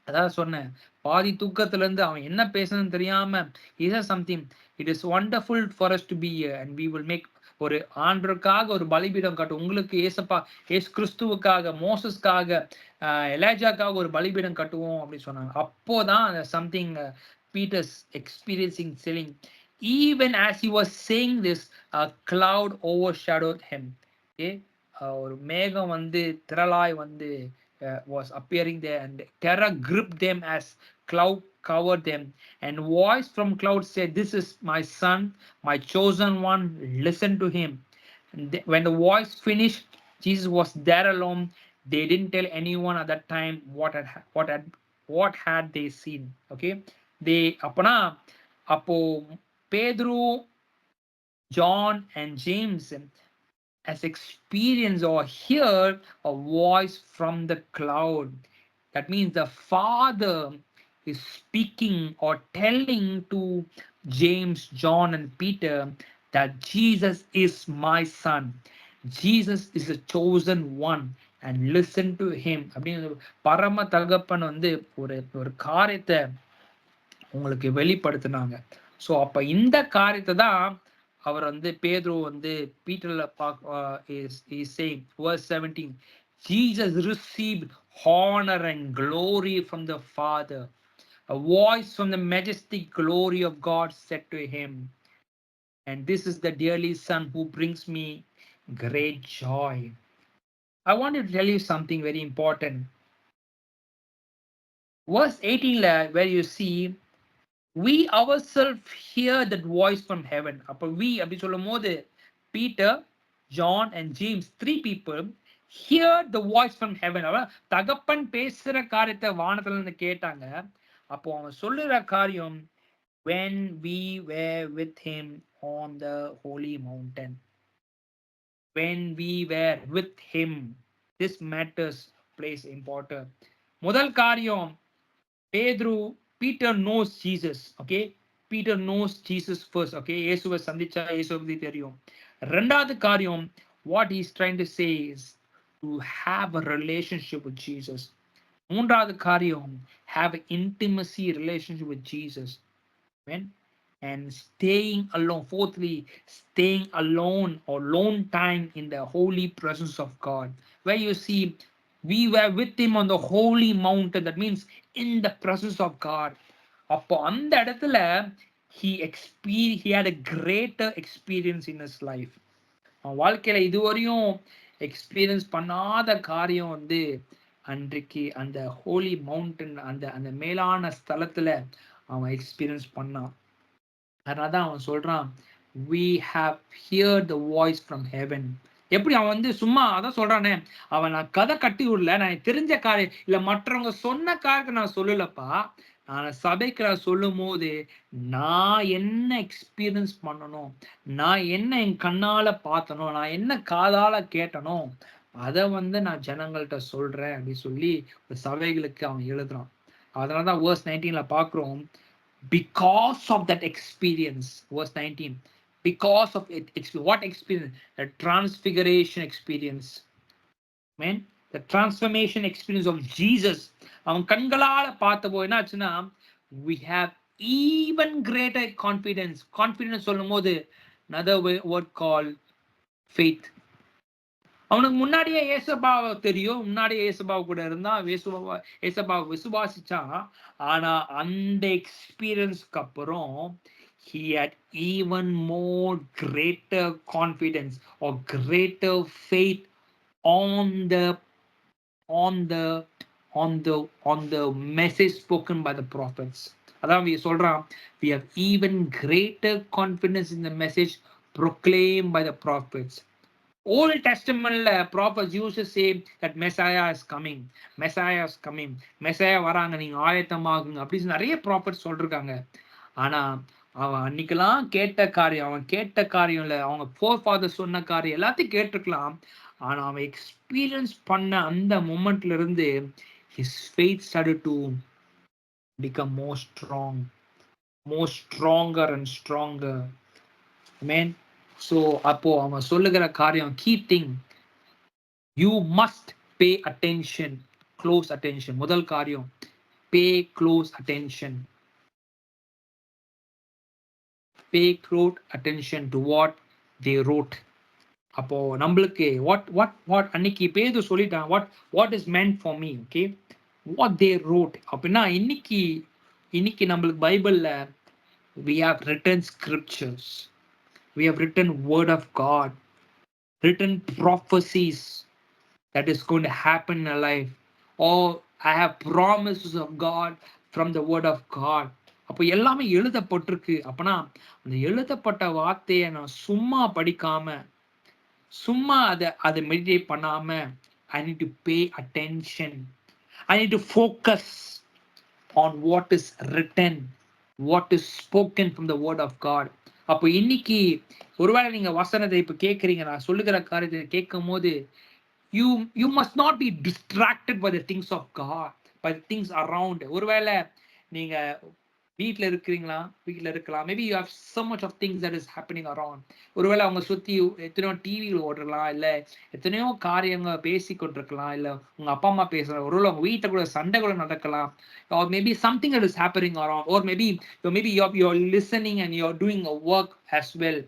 அதான் சொன்னேன், பாதி தூக்கத்துல இருந்து அவன் என்ன பேசணும்னு தெரியாம he said something, it is wonderful for us to be here and we will make, ஒரு ஆண்டருக்காக ஒரு பலிபீடம் கட்டும், உங்களுக்கு ஏசப்பா ஏசு கிறிஸ்துவுக்காக, மோசஸ்க்காக, எலைஜாக்காக ஒரு பலிபீடம் கட்டுவோம் அப்படின்னு சொன்னாங்க. அப்போதான் something Peter's experiencing selling, even as he was saying this, a cloud overshadowed him. Okay, ஒரு மேகம் வந்து திரளாய் வந்து was appearing there, and terror gripped them as cloud covered them, and voice from cloud said, this is my son, my chosen one, listen to him. And when the voice finished, Jesus was there alone. They didn't tell anyone at that time what had they seen. Okay, they அப்போ பேதுரு, John and James as experience or hear a voice from the cloud. That means the Father is speaking or telling to James, John, and Peter that Jesus is my son. Jesus is the chosen one and listen to him. அப்படின்னு பரம தகப்பன் வந்து ஒரு காரியத்தை உங்களுக்கு வெளிப்படுத்தினாங்க. So அப்ப இந்த காரியத்தை தான் அவர் வந்து பேதுரு வந்து பீட்டர்ல is saying, verse 17, Jesus received honor and glory from the Father. A voice from the majestic glory of God said to him, and this is the dearly Son who brings me great joy. I want to tell you something very important. Verse 18 where you see, we ourselves hear that voice from heaven. அப்ப we அப்படி சொல்லும் போது Peter, John and James, 3 people hear the voice from heaven. தகப்பன் பேசுற காரியத்தை வானத்துல இருந்து கேட்டாங்க. அப்போ அவன் சொல்லுற காரியம், when we were with him on the holy mountain. When we were with him, this matters plays important. முதல் காரியம், Peter knows Jesus. Okay, Peter knows Jesus first. Okay, இயேசுவை சந்திச்சா இயேசுவை பத்தி தெரியும். ரெண்டாவது காரியம், what he's trying to say is to have a relationship with Jesus. மூன்றாவது காரியம், have an intimacy relationship with Jesus. Amen. And staying alone. Fourthly, staying alone or alone time in the holy presence of God, where you see we were with him on the holy mountain. That means in the presence of God. அப்போ அந்த இடத்துல he had a greater experience in his life. அவன் வாழ்க்கையில இதுவரையும் experience பண்ணாத காரியம் வந்து அன்றைக்கு அந்த ஹோலி மவுண்டன், அந்த மேலான ஸ்தலத்துல அவன் எக்ஸ்பீரியன்ஸ் பண்ணான். அதனாலதான் அவன் சொல்றான், we have heard the voice from heaven. எப்படி அவன் வந்து சும்மா அதான் சொல்றானே, அவன் நான் கதை கட்டி விடல, நான் தெரிஞ்ச காரியம் இல்ல, மற்றவங்க சொன்ன காரியத்தை நான் சொல்லலப்பா, நான் சபைக்கு நான் சொல்லும் போது நான் என்ன எக்ஸ்பீரியன்ஸ் பண்ணணும், நான் என்ன என் கண்ணால பார்த்தனோ, நான் என்ன காதால கேட்டனோ, அதை வந்து நான் ஜனங்கள்கிட்ட சொல்றேன் அப்படின்னு சொல்லி சபைகளுக்கு அவன் எழுதுறான். அதனாலதான் verse 19 பார்க்கிறோம், because of that experience, verse 19, because of it, what experience? The transfiguration experience. Man, the transformation experience of Jesus. அவன் கண்களால பார்த்தபோது என்ன ஆச்சுன்னா, we have even greater confidence. Confidence சொல்லும் போது another word called faith. அவனுக்கு முன்னாடியே ஏசப்பாவை தெரியும், முன்னாடியே ஏசப்பாவை கூட இருந்தா, ஏசப்பாவை விசுவாசிச்சான். ஆனா அந்த எக்ஸ்பீரியன்ஸ்க்கு அப்புறம் he had even more greater confidence or greater faith on the message spoken by the prophets. அதான் சொல்றான், we have even greater confidence in the message proclaimed by the prophets. Old Testament prophets used to say that Messiah is coming, Messiah is coming, Messiah வராங்க, நீங்க ஆயத்தமாகுங்க அப்படின்னு நிறைய prophets சொல்றாங்க. ஆனா அவன் அன்னைக்கெல்லாம் கேட்ட காரியம், அவன் கேட்ட காரியம் இல்ல, அவங்க ஃபோர் ஃபாதர் சொன்ன காரியம் எல்லாத்தையும் கேட்டிருக்கலாம். ஆனா அவன் எக்ஸ்பீரியன்ஸ் பண்ண அந்த மொமெண்ட்ல இருந்து his faith started to become more strong, more stronger and stronger. Amen. So அப்போ அவன் சொல்லுகிற காரியம் key thing, you must pay attention, close attention. முதல் காரியம் pay close attention. Pay close attention to what they wrote. அப்போ நம்மளுக்கு what அன்னைக்கு பேது சொல்லிட்டான் what is meant for me, okay, what they wrote அப்படின்னா இன்னைக்கு நம்மளுக்கு பைபிள்ல we have written scriptures, we have written word of God, written prophecies that is going to happen in our life, or I have promises of God from the word of God. அப்போ எல்லாமே எழுதப்பட்டிருக்கு. அப்பனா அந்த எழுதப்பட்ட வார்த்தையை நான் சும்மா படிக்காம சும்மா அதை மெடிடேட் பண்ணாம I need to pay attention, I need to focus on what is written, what is spoken from the word of God. அப்போ இன்னைக்கு ஒருவேளை நீங்க வசனத்தை இப்ப கேட்கறீங்க, நான் சொல்லுகிற காரியத்தை கேட்கும் போது you must not be distracted by the things of God, by the things around. ஒருவேளை நீங்க வீட்டில் இருக்கிறீங்களா, வீட்டில் இருக்கலாம். Maybe you have so much of things that is happening around. ஒருவேளை அவங்க சுற்றி எத்தனையோ டிவிகள் ஓடலாம், இல்லை எத்தனையோ காரியங்கள் பேசி கொண்டிருக்கலாம், இல்லை உங்க அப்பா அம்மா பேசுறாங்க, ஒருவேளை உங்க வீட்டில் கூட சண்டை கூட நடக்கலாம், or maybe something that is happening around, or maybe you're listening and you're doing a work as well.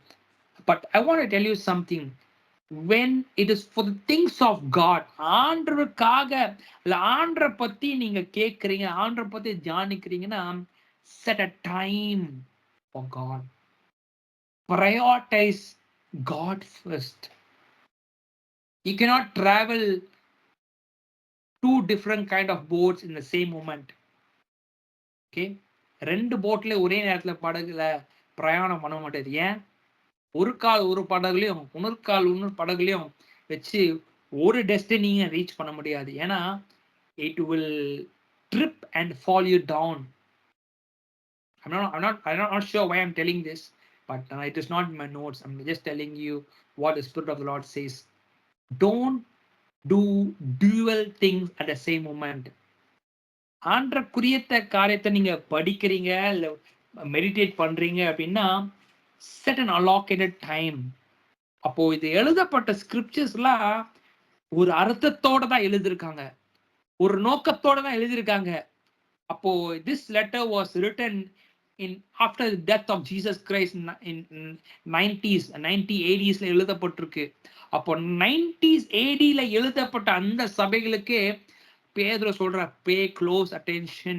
But I want to tell you something. When it is for the things of God, ஆண்டவருக்காக இல்லை ஆண்டரை பத்தி நீங்க கேட்குறீங்க, ஆண்டரை பத்தி தியானிக்கிறீங்கன்னா, set a time for God. Prioritize God first. You cannot travel two different kind of boats in the same moment. Okay? ரெண்டு போட்ல ஒரே நேரத்துல படகுல பிரயாணம் பண்ண மாட்டேது. ஏன்? ஒரு கால் ஒரு படகுலையும் இன்னொரு கால் இன்னொரு படகுலையும் வச்சு ஒரு டெஸ்டினியை ரீச் பண்ண முடியாது. ஏன்னா it will trip and fall you down. I'm not sure why I'm telling this, but it is not in my notes. I'm just telling you what the Spirit of the Lord says. Don't do dual things at the same moment. ஆண்டர குறியத்த காரியத்தை நீங்க படிக்கிறீங்க இல்ல meditate பண்றீங்க அப்படின்னா set an allocated time. அப்போ இது எழுதப்பட்ட ஸ்கிரிப்சர்ஸ்லாம் ஒரு அர்த்தத்தோட தான் எழுதியிருக்காங்க, ஒரு நோக்கத்தோட தான் எழுதியிருக்காங்க. அப்போ this letter was written after the death of Jesus Christ in 90 ADs எழுதப்பட்டிருக்கு. அப்போ 90s ADல எழுதப்பட்ட அந்த சபைகளுக்கு பேதுரு சொல்ற pay close attention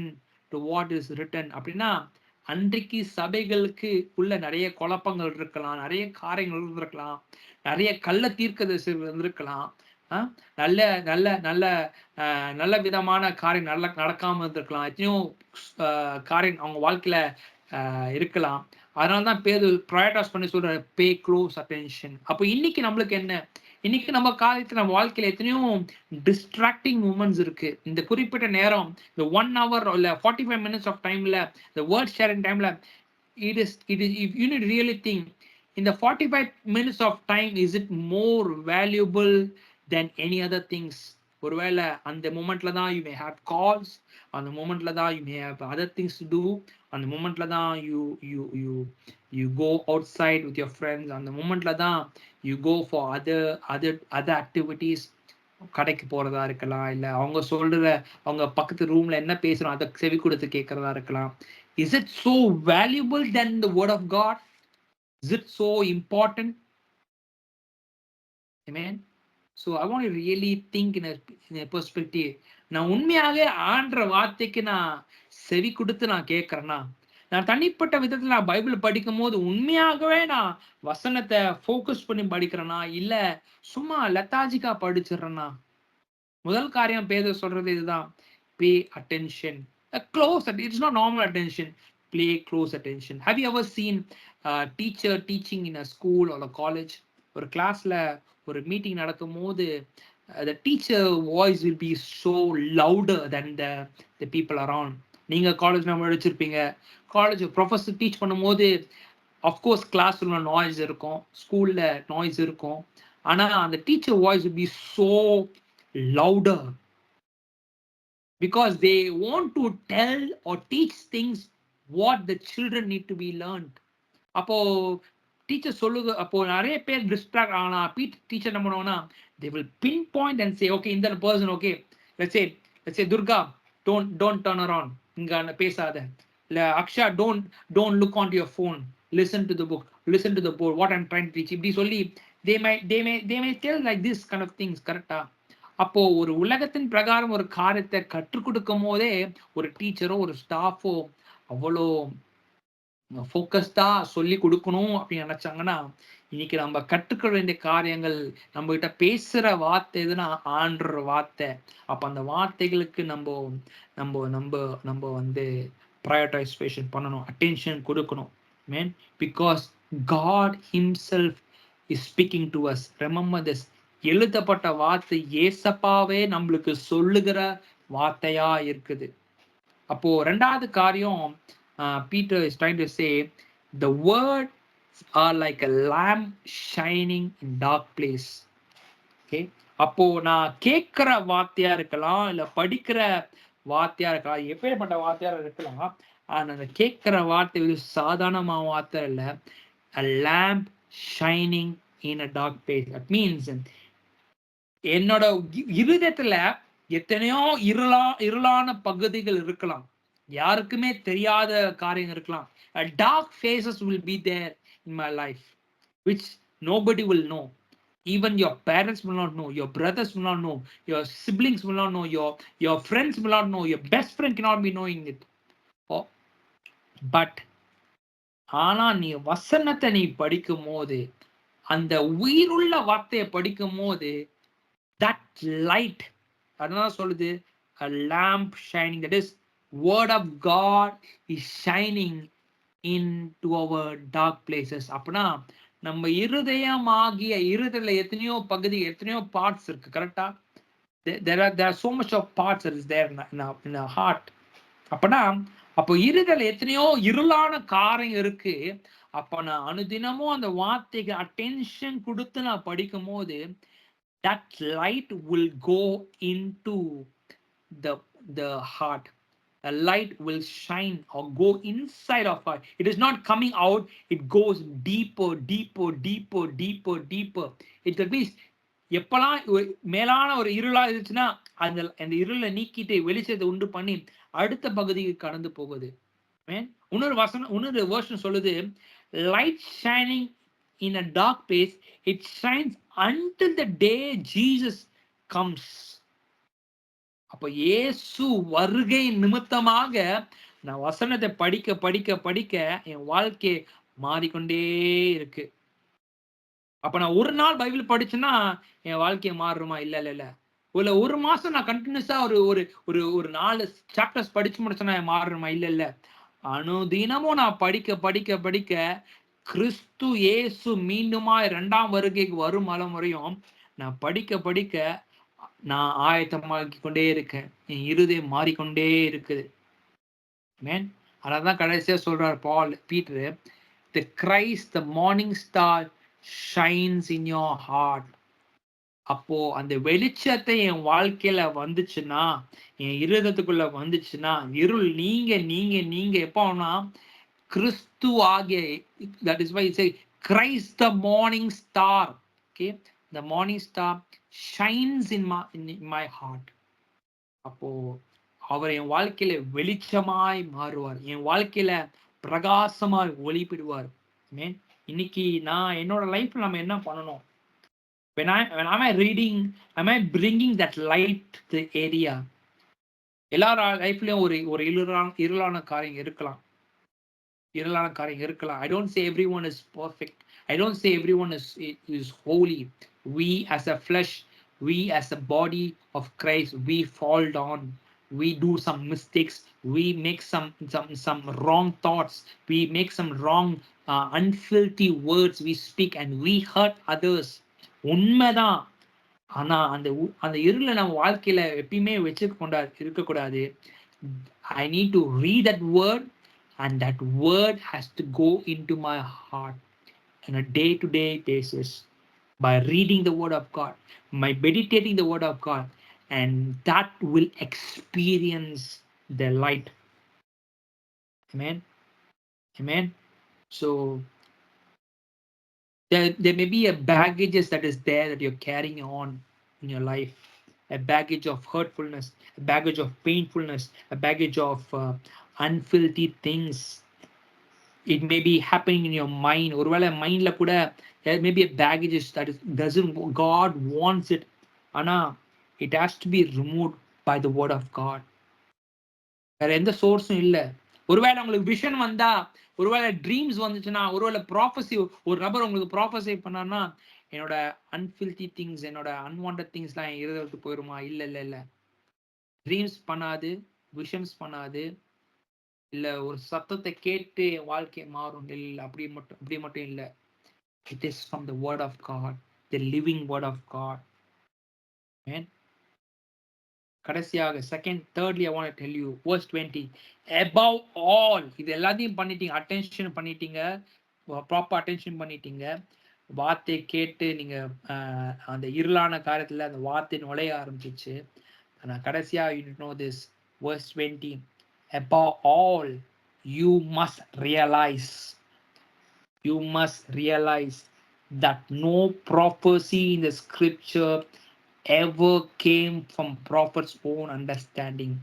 to what is written. அப்படின்னா அன்றைக்கு சபைகளுக்கு உள்ள நிறைய குழப்பங்கள் இருக்கலாம், நிறைய காரியங்கள் இருந்திருக்கலாம், நிறைய கள்ள தீர்க்கதரிசிகள் இருந்திருக்கலாம், நல்ல நல்ல நல்ல நல்ல விதமான காரியம் நடக்காம இருந்திருக்கலாம், எத்தனையோ காரியம் அவங்க வாழ்க்கையில இருக்கலாம். அதனாலதான் பேரு ப்ரையாரிட்டைஸ் பண்ணி சொல்ற பே க்ளோஸ் அட்டென்ஷன். அப்போ இன்னைக்கு நம்மளுக்கு என்ன, இன்னைக்கு நம்ம காலத்துல நம்ம வாழ்க்கையில எத்தனையோ டிஸ்ட்ராக்டிங் மூமெண்ட்ஸ் இருக்கு. இந்த குறிப்பிட்ட நேரம், இந்த 1 hour இல்ல 45 minutes ஆஃப் டைம்ல, இந்த வேர்ட் ஷேரிங் டைம்ல, it is if you need really think, in the 45 minutes of time, is it more valuable than any other things? ஒருவேளை அந்த மூமெண்ட்ல தான் you may have calls, அந்த மூமெண்ட்ல தான் you may have other things to do, அந்த மூமெண்ட்ல தான் you go outside with your friends, அந்த மூமெண்ட்ல தான் you go for other activities. கடைக்கு போறதா இருக்கலாம், இல்ல அவங்க சொல்ற அவங்க பக்கத்து ரூம்ல என்ன பேசுறோம் அதை செவி கொடுத்து கேட்கறதா இருக்கலாம். Is it so valuable than the word of God? Is it so important? Amen. So I want to really think in a perspective. நான் உண்மையாக ஆண்டற வார்த்தைக்கு நான் செவி கொடுத்து நான் கேட்கறேன்னா, நான் தனிப்பட்ட விதத்துல நான் பைபிள் படிக்கும் போது உண்மையாகவே நான் வசனத்தை ஃபோக்கஸ் பண்ணி படிக்கிறேன்னா, இல்ல சும்மா லெத்தாஜிக்கா படிச்சிடறேன்னா? முதல் காரியம் பேதுரு சொல்றது இதுதான், pay attention, a close, it's not normal attention, pay close attention. Have you ever seen a teacher teaching in a school or a college? ஒரு கிளாஸ்ல ஒரு மீட்டிங் நடக்கும் போது the teacher voice will be so louder than the people around. நீங்க college நம்ம படிச்சிருப்பீங்க, college professor teach பண்ணும்போது of course class ரூம்ல நாய்ஸ் இருக்கும், ஸ்கூல்ல நாய்ஸ் இருக்கும், ஆனா அந்த teacher voice will be so louder because they want to tell or teach things what the children need to be learned. அப்போ டீச்சர் சொல்லுது, அப்போ நிறைய பேர் டிஸ்ட்ராக்ட் ஆனா டீச்சர் என்ன பண்ணுவாங்கன்னா they will pinpoint and say okay இந்த person okay let's say Durga don't turn around இங்க பேசாத, இல்ல Aqsa don't look onto your phone, listen to the book, listen to the board, what I'm trying to teach. இப்படி சொல்லி they may tell like this kind of things. கரெக்டா? அப்போ ஒரு உலகத்தின் பிரகாரம் ஒரு காரியத்தை கற்றுக் கொடுக்கும் போதே ஒரு டீச்சரோ ஒரு ஸ்டாஃபோ அவ்வளோ ஃபோக்கஸ்டா சொல்லி கொடுக்கணும் அப்படின்னு நினைச்சாங்கன்னா, இன்னைக்கு நம்ம கற்றுக்க வேண்டிய காரியங்கள், நம்ம கிட்ட பேசுற வார்த்தை எதுனா ஆன்ற வார்த்தை. அப்ப அந்த வார்த்தைகளுக்கு நம்ம நம்ம நம்ம நம்ம வந்து ப்ரையாரிட்டைசேஷன் பண்ணணும், அட்டென்ஷன் கொடுக்கணும். Man, because God himself is speaking to us. Remember this. எழுதப்பட்ட வார்த்தை ஏசப்பாவே நம்மளுக்கு சொல்லுகிற வார்த்தையா இருக்குது. அப்போ ரெண்டாவது காரியம், Peter is trying to say the words are like a lamp shining in dark place. Okay, அப்போ நான் கேட்கிற வார்த்தையா இருக்கலாம், இல்ல படிக்கிற வார்த்தையா இருக்கலாம், எப்பேற்பட்ட வார்த்தையா இருக்கலாம். ஆனா அந்த கேட்கிற வார்த்தை ஒரு சாதாரணமான வார்த்தை இல்ல. a lamp shining in a dark place. That means என்னோட இருதயத்துல எத்தனையோ இருளான பகுதிகள் இருக்கலாம், யாருக்குமே தெரியாத காரியம் இருக்கலாம். Dark phases will be there in my life which nobody will know. Even your parents will not know, your brothers will not know, your siblings will not know, your friends will not know, your best friend cannot be knowing it. Oh, but ஆனா நீ வசனத்தை நீ படிக்கும் போது, அந்த உயிருள்ள வார்த்தையை படிக்கும் போது, that light, அதான் சொல்லுது, a lamp shining, that is word of God is shining into our dark places. அப்படின்னா நம்ம இருதயமாகிய இருதயத்துல எத்தனையோ பகுதி, எத்தனையோ பார்ட்ஸ் இருக்கு. கரெக்டா? there are so much of parts that is there in our heart. அப்படின்னா அப்போ இருதயத்துல எத்தனையோ இருளான காரியம் இருக்கு. அப்ப நான் அனுதினமும் அந்த வார்த்தைக்கு அட்டென்ஷன் கொடுத்து நான் படிக்கும் போது, that light will go into the heart. A light will shine or go inside of us. It is not coming out, it goes deeper. It means எப்பெல்லாம் மேலான ஒரு இருளா இருந்துச்சுன்னா அந்த இருளை நீக்கிட்டு வெளிச்சத்தை உண்டு பண்ணி அடுத்த பகுதிக்கு கடந்து போகுது. இன்னொரு வெர்ஷன் சொல்லுது, light shining in a dark place, it shines until the day Jesus comes. அப்ப இயேசு வருகை நிமித்தமாக நான் வசனத்தை படிக்க படிக்க படிக்க என் வாழ்க்கை மாறிக்கொண்டே இருக்கு. அப்ப நான் ஒரு நாள் பைபிள் படிச்சேன்னா என் வாழ்க்கையை மாறுமா? இல்ல. ஒரு மாசம் நான் கண்டினியூஸா ஒரு 4 சாப்டர்ஸ் படிச்சு முடிச்சேன்னா மாறுமா? இல்ல. அனுதினமும் நான் படிக்க படிக்க படிக்க கிறிஸ்து இயேசு மீண்டுமாய் 2ஆம் வருகைக்கு வரும் முறையும் நான் படிக்க படிக்க நான் ஆயத்தமாக்கி கொண்டே இருக்கேன். என் இருதயம் மாறிக்கொண்டே இருக்குது. அதான் கடைசியா சொல்றார் Peter, the Christ, the morning star shines in your heart. அப்போ அந்த வெளிச்சத்தை என் வாழ்க்கையில வந்துச்சுன்னா, என் இருதயத்துக்குள்ள வந்துச்சுன்னா, இருள் நீங்க எப்போனா கிறிஸ்து ஆகிய, that is why you say Christ the morning star. Okay, the morning star shines in my heart. அப்போ அவர் என் வாழ்க்கையில வெளிச்சமாய் மாறுவார், என் வாழ்க்கையில பிரகாசமாய் ஒளிப்பிடுவார். இன்னைக்கு நான் என்னோட லைஃப்ல நம்ம என்ன பண்ணணும்? when am I reading, am I bringing that light to the area? எல்லார லைஃப்லயும் ஒரு இருளான காரியம் இருக்கலாம். I don't say everyone is perfect. I don't say everyone is holy. We as a flesh, we as a body of Christ, we fall down. We do some mistakes. We make some wrong thoughts. We make some wrong unfilthy words we speak and we hurt others. உண்மைதான். ஆனா அந்த இருளை நம்ம வாழ்க்கையில எப்பயுமே இருக்கக்கூடாது. I need to read that word and that word has to go into my heart on a day-to-day basis. by reading the word of God, by meditating the word of God, and that will experience the light. Amen. Amen. So there may be a baggages that is there that you're carrying on in your life, a baggage of hurtfulness, a baggage of painfulness, a baggage of unfilthy things. It may be happening in your mind. ஒருவேளை மைண்ட்ல கூட there may be a baggage that is doesn't God wants it. ஆனா it has to be removed by the word of God. வேற எந்த சோர்ஸும் இல்ல. ஒருவேளை உங்களுக்கு vision வந்தா, ஒருவேளை ட்ரீம்ஸ் வந்துச்சுன்னா, ஒருவேளை ப்ராஃபஸி ஒரு நபர் உங்களுக்கு ப்ராஃபஸை பண்ணார்னா, என்னோட அன்ஃபில்தி திங்ஸ், என்னோட அன்வான்டட் திங்ஸ்லாம் என் இருதயத்துக்கு போயிருமா? இல்ல இல்ல இல்ல. ட்ரீம்ஸ் பண்ணாது, விஷன்ஸ் பண்ணாது, இல்ல ஒரு சத்தத்தை கேட்டு என் வாழ்க்கை மாறும். இல்ல அப்படி மட்டும் இல்ல. It is from the word of God, the living word of God. Amen. கடைசியாக thirdly I want to tell you verse 20, above all, இது எல்லாத்தையும் பண்ணிட்டீங்க, அட்டென்ஷன் பண்ணிட்டீங்க, ப்ராப்பர் அட்டென்ஷன் பண்ணிட்டீங்க, வார்த்தை கேட்டு நீங்க அந்த இருளான காரியத்துல அந்த வார்த்தை நுழைய ஆரம்பிச்சிச்சு. ஆனா கடைசியா you know this verse 20, above all you must realize that no prophecy in the scripture ever came from prophet's own understanding.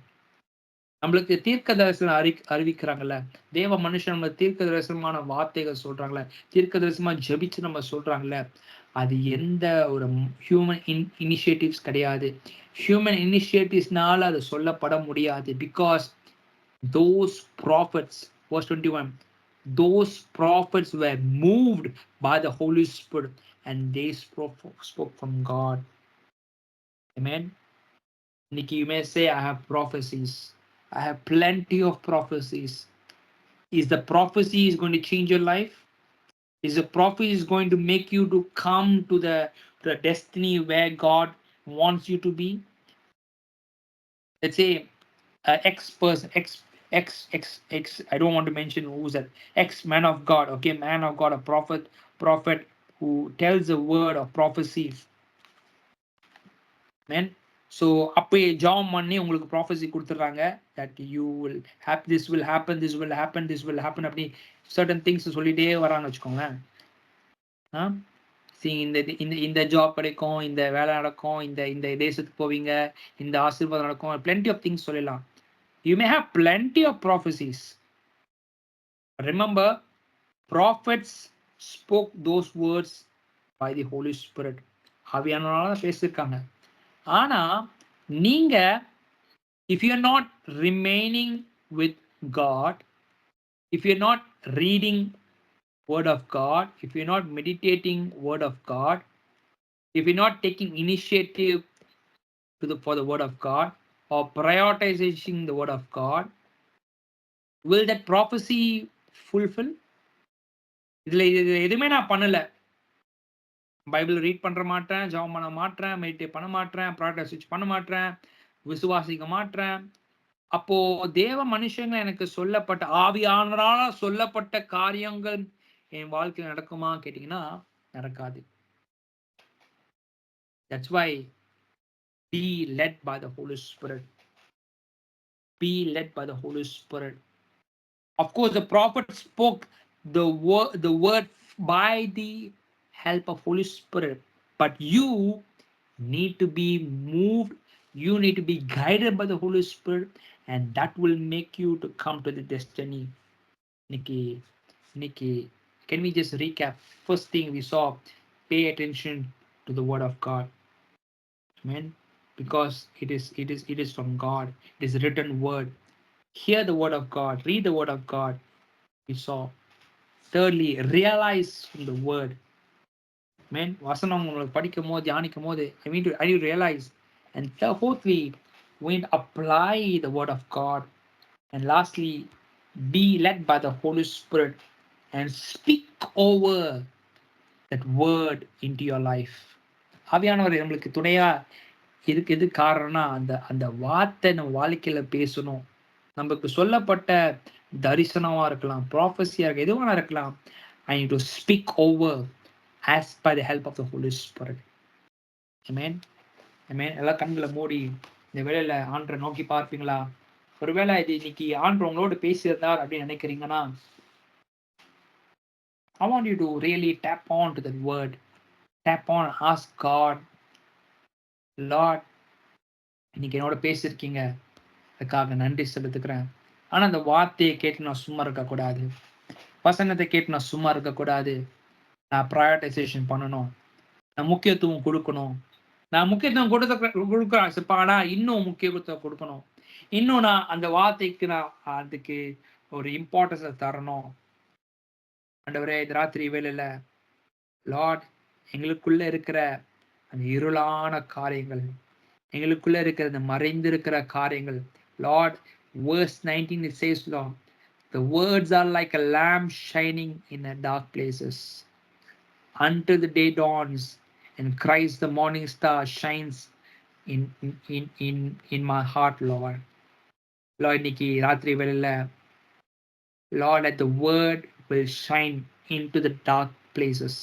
நம்மளுக்கு தீர்க்க தரிசனம் அறிவிக்கிறாங்கல்ல, தேவ மனுஷன் நம்ம தீர்க்க தரிசனமான வார்த்தைகள் சொல்றாங்கல்ல, தீர்க்க தரிசனமா ஜெபிச்சு நம்ம சொல்றாங்கல்ல, அது எந்த ஒரு ஹியூமன் இனிஷியேட்டிவ்ஸ் கிடையாது. ஹியூமன் இனிஷியேட்டிவ்ஸ்னால அது சொல்லப்பட முடியாது. Because those prophets, verse 21, those prophets were moved by the Holy Spirit and they spoke from God. Amen. Nikki, you may say, I have prophecies. I have plenty of prophecies. Is the prophecy is going to change your life? Is the prophecy is going to make you to come to the destiny where God wants you to be? Let's say X person, X, I don't want to mention who's that, X man of God, okay, man of God, a prophet who tells a word of prophecy. Amen. So அப்போ jam பண்ணி உங்களுக்கு prophecy கொடுத்துட்றாங்க that you will have this will happen, this will happen, this will happen, அப்படி certain things சொல்லிட்டே வரான்னு வச்சுக்கோங்களேன். இந்த job கிடைக்கும், இந்த வேலை நடக்கும், இந்த தேசத்துக்கு போவீங்க, இந்த ஆசீர்வாதம் நடக்கும், plenty of things சொல்லலாம். You may have plenty of prophecies. Remember, prophets spoke those words by the Holy Spirit. ஆவியானவரால பேசியிருக்காங்க. ஆனா நீங்க if you're not remaining with God, if you're not reading word of God, if you're not meditating word of God, if you're not taking initiative for the word of God or prioritizing the word of God, will that prophecy fulfill? இதுல எதுவுமே நான் பண்ணல, Bible read பண்ற மாட்டேன், ஜெபம் பண்ண மாட்டேன், meditate பண்ண மாட்டேன், ப்ராக்டிஸ் பண்ண மாட்டேன், விசுவாசிக்க மாட்டேன். அப்போ தேவ மனுஷங்க எனக்கு சொல்லப்பட்ட ஆவியானவரால சொல்லப்பட்ட காரியங்கள் என் வாழ்க்கையில் நடக்குமா கேட்டீங்கன்னா நடக்காது. That's why be led by the Holy Spirit. Be led by the Holy Spirit. Of course, the prophet spoke the word by the help of Holy Spirit, but you need to be moved, you need to be guided by the Holy Spirit, and that will make you to come to the destiny. Nikki, can we just recap? First thing we saw, pay attention to the word of God. Amen. Because it is from God. It is written word. Hear the word of God, read the word of God. We saw. Thirdly, realize from the word. Amen. வசனம் உங்களுக்கு படிக்கும் போது தியானிக்கும் போது I need to realize. And fourthly, we need to apply the word of God. And lastly, be led by the Holy Spirit and speak over that word into your life. ஆவியானவர் நம்மளுக்கு துணையா எது காரணம்னா அந்த வார்த்தை நம்ம வாழ்க்கையில பேசணும். நமக்கு சொல்லப்பட்ட தரிசனமா இருக்கலாம், ப்ராஃபஸியா இருக்கலாம், எதுவான இருக்கலாம். I need to speak over. as by the help of the Holy Spirit. Amen. Amen. எல்லாம் கண்களை மூடி இந்த வேளையில ஆண்டரை நோக்கி பார்ப்பீங்களா? ஒருவேளை இது இன்னைக்கு ஆண்டவர் உங்களோட பேசியிருந்தார் அப்படின்னு நினைக்கிறீங்கன்னா, I want you to really tap on to that word. Tap on, ask God, Lord, இன்னைக்கு என்னோட பேசியிருக்கீங்க, அதுக்காக நன்றி செலுத்துக்கிறேன். ஆனா அந்த வார்த்தையை கேட்டு நான் சும்மா இருக்கக்கூடாது, வசனத்தை கேட்டு நான் சும்மா இருக்கக்கூடாது. நான் ப்ரையாரிட்டைசேஷன் பண்ணணும், நான் முக்கியத்துவம் கொடுக்கணும். நான் முக்கியத்துவம் கொடுக்குறேன், ஆனா இன்னும் முக்கியத்துவம் கொடுக்கணும். இன்னும் நான் அந்த வார்த்தைக்கு நான் அதுக்கு ஒரு இம்பார்ட்டன்ஸை தரணும். ஆண்டவரே, இந்த ராத்திரி வேளையில லார்ட், எங்களுக்குள்ள இருக்கிற அந்த இருளான காரியங்கள், எங்களுக்குள்ள இருக்கிற அந்த மறைந்திருக்கிற காரியங்கள், Lord, verse 19 it says, Lord, the words are like a lamp shining in the dark places until the day dawns and Christ the morning star shines in my heart, Lord. Lord, இன்னைக்கு ராத்திரி வேளையில Lord, let the word will shine into the dark places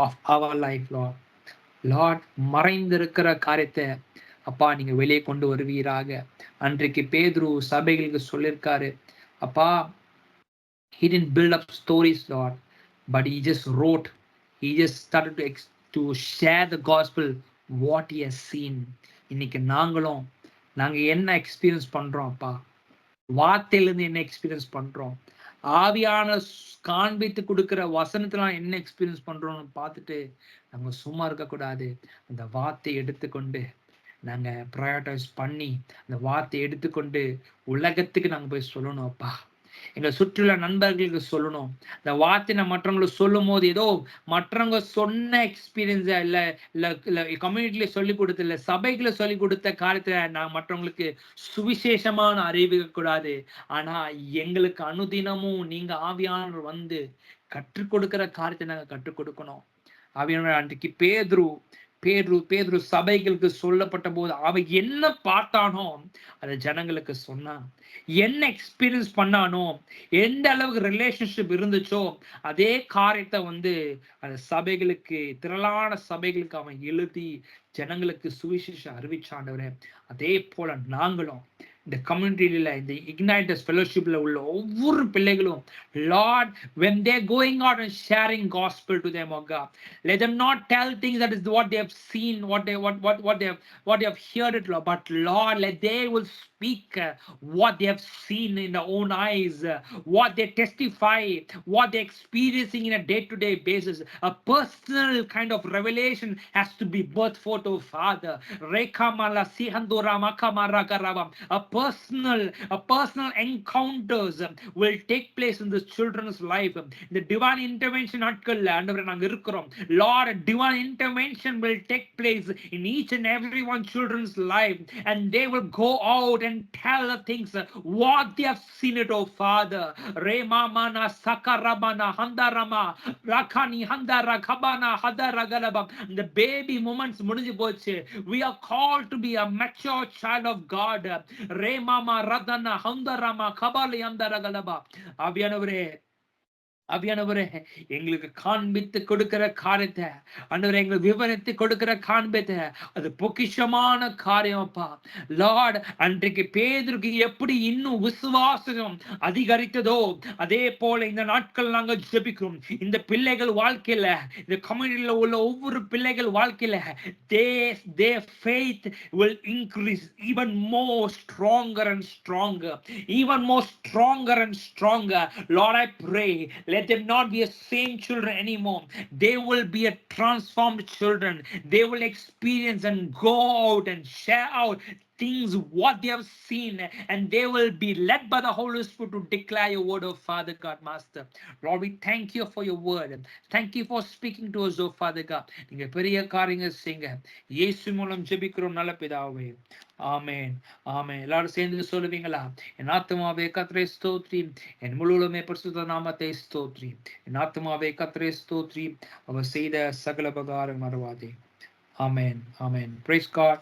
of our life, Lord. Lord, மறைந்திருக்கிற காரியத்தை அப்பா நீங்க வெளியே கொண்டு வருவீராக. அன்றைக்கு பேதுரு சபைகளுக்கு சொல்லியிருக்காரு, அப்பா, he didn't build up stories, Lord, but he just wrote, he just started to share the gospel, what he has seen. இன்னைக்கு நாங்க என்ன எக்ஸ்பீரியன்ஸ் பண்றோம் அப்பா, வார்த்தையிலிருந்து என்ன எக்ஸ்பீரியன்ஸ் பண்றோம், ஆவியான காண்பித்து கொடுக்கிற வசனத்துல என்ன எக்ஸ்பீரியன்ஸ் பண்றோம்னு பார்த்துட்டு நம்ம சும்மா இருக்கக்கூடாது. அந்த வார்த்தையை எடுத்துக்கொண்டு நாங்க ப்ரையாரிட்டைஸ் பண்ணி அந்த வார்த்தையை எடுத்துக்கொண்டு உலகத்துக்கு நாங்க போய் சொல்லணும் அப்பா. எங்களை சுற்றியுள்ள நண்பர்களுக்கு சொல்லணும். இந்த வார்த்தை மற்றவங்களுக்கு சொல்லும் போது ஏதோ மற்றவங்க சொன்ன எக்ஸ்பீரியன்ஸா இல்ல இல்ல இல்ல கம்யூனிட்டில சொல்லி கொடுத்த இல்ல சபைகளை சொல்லி கொடுத்த காலத்துல நான் மற்றவங்களுக்கு சுவிசேஷமான அறிவிக்க கூடாது. ஆனா எங்களுக்கு அனுதினமும் நீங்க ஆவியானவர் வந்து கற்றுக் கொடுக்கிற காரியத்தை நாங்க கற்றுக் கொடுக்கணும். ஆவியானவர் அன்றைக்கு பேதுரு சபைகளுக்கு சொல்லப்பட்ட போது அவன் என்ன பார்த்தானோ அதை ஜனங்களுக்கு சொன்னான். என்ன எக்ஸ்பீரியன்ஸ் பண்ணானோ, எந்த அளவுக்கு ரிலேஷன்ஷிப் இருந்துச்சோ அதே காரியத்தை வந்து அந்த சபைகளுக்கு, திரளான சபைகளுக்கு அவன் எழுதி ஜனங்களுக்கு சுவிசேஷம் அறிவிச்சாண்டவரே. அதே போல நாங்களும் இந்த கம்யூனிட்டியில, இந்த இக்னைட்டர்ஸ் ஃபெலோஷிப்ல உள்ள ஒவ்வொரு பிள்ளைகளும், Lord, when they're going out and sharing gospel to them, oh God, let them not tell things that is what they have seen, what they have heard it, Lord, but Lord, let they will speak what they have seen in their own eyes, what they testify, what they're experiencing in a day-to-day basis. A personal kind of revelation has to be birthed forth, oh Father. A personal encounters will take place in the children's life. The divine intervention நாட்கள்ல ஆண்டவரே நாங்க இருக்கிறோம். Lord, a divine intervention will take place in each and every one children's life, and they will go out and tell the things what they have seen it, oh Father. Rema mana sakarabana handarama rakani handara kabana hadaragalaba. The baby moments முடிஞ்சு போச்சு. We are called to be a mature child of God. Remama radana handarama kabali handaragalaba. ஆவியானவரே, எங்களுக்கு காண்பித்து கொடுக்கிற காரியத்தை ஆண்டவரே, எங்களுக்கு விவரித்து கொடுக்கிற காண்பித்த அது பொக்கிஷமான காரியம் அப்பா. லார்ட், அன்றைக்கு பேதுருக்கு எப்படி இன்னும் விசுவாசம் அதிகரித்ததோ அதே போல இந்த நாட்கள் நாங்கள் ஜெபிக்கிறோம். இந்த பிள்ளைகள் வாழ்க்கையில, இந்த கம்யூனிட்டியில உள்ள ஒவ்வொரு பிள்ளைகள் வாழ்க்கையில their faith will increase even more stronger and stronger, even more stronger and stronger. Lord, I pray, let them not be a same children anymore. They will be a transformed children. They will experience and go out and share out things what they have seen, and they will be led by the Holy Spirit to declare your word, oh Father God, Master. Lord, we thank you for your word. Thank you for speaking to us, oh Father God. நீங்க பெரிய காரியங்கள் செய்யுங்க. இயேசு மூலம் ஜெபிக்கிறோம் நல்ல பிதாவே. ஆமென், ஆமென். எல்லாரும் சேர்ந்து சொல்லுவீங்களா? என் ஆத்துமாவே கர்த்தரை ஸ்தோத்திரி, என் முழுவதுமே பரிசுத்த நாமத்தை ஸ்தோத்திரி. என் ஆத்துமாவே கர்த்தரை ஸ்தோத்திரி, அவர் செய்த சகல உபகாரம் மறவாதே. ஆமென், ஆமென். Praise God.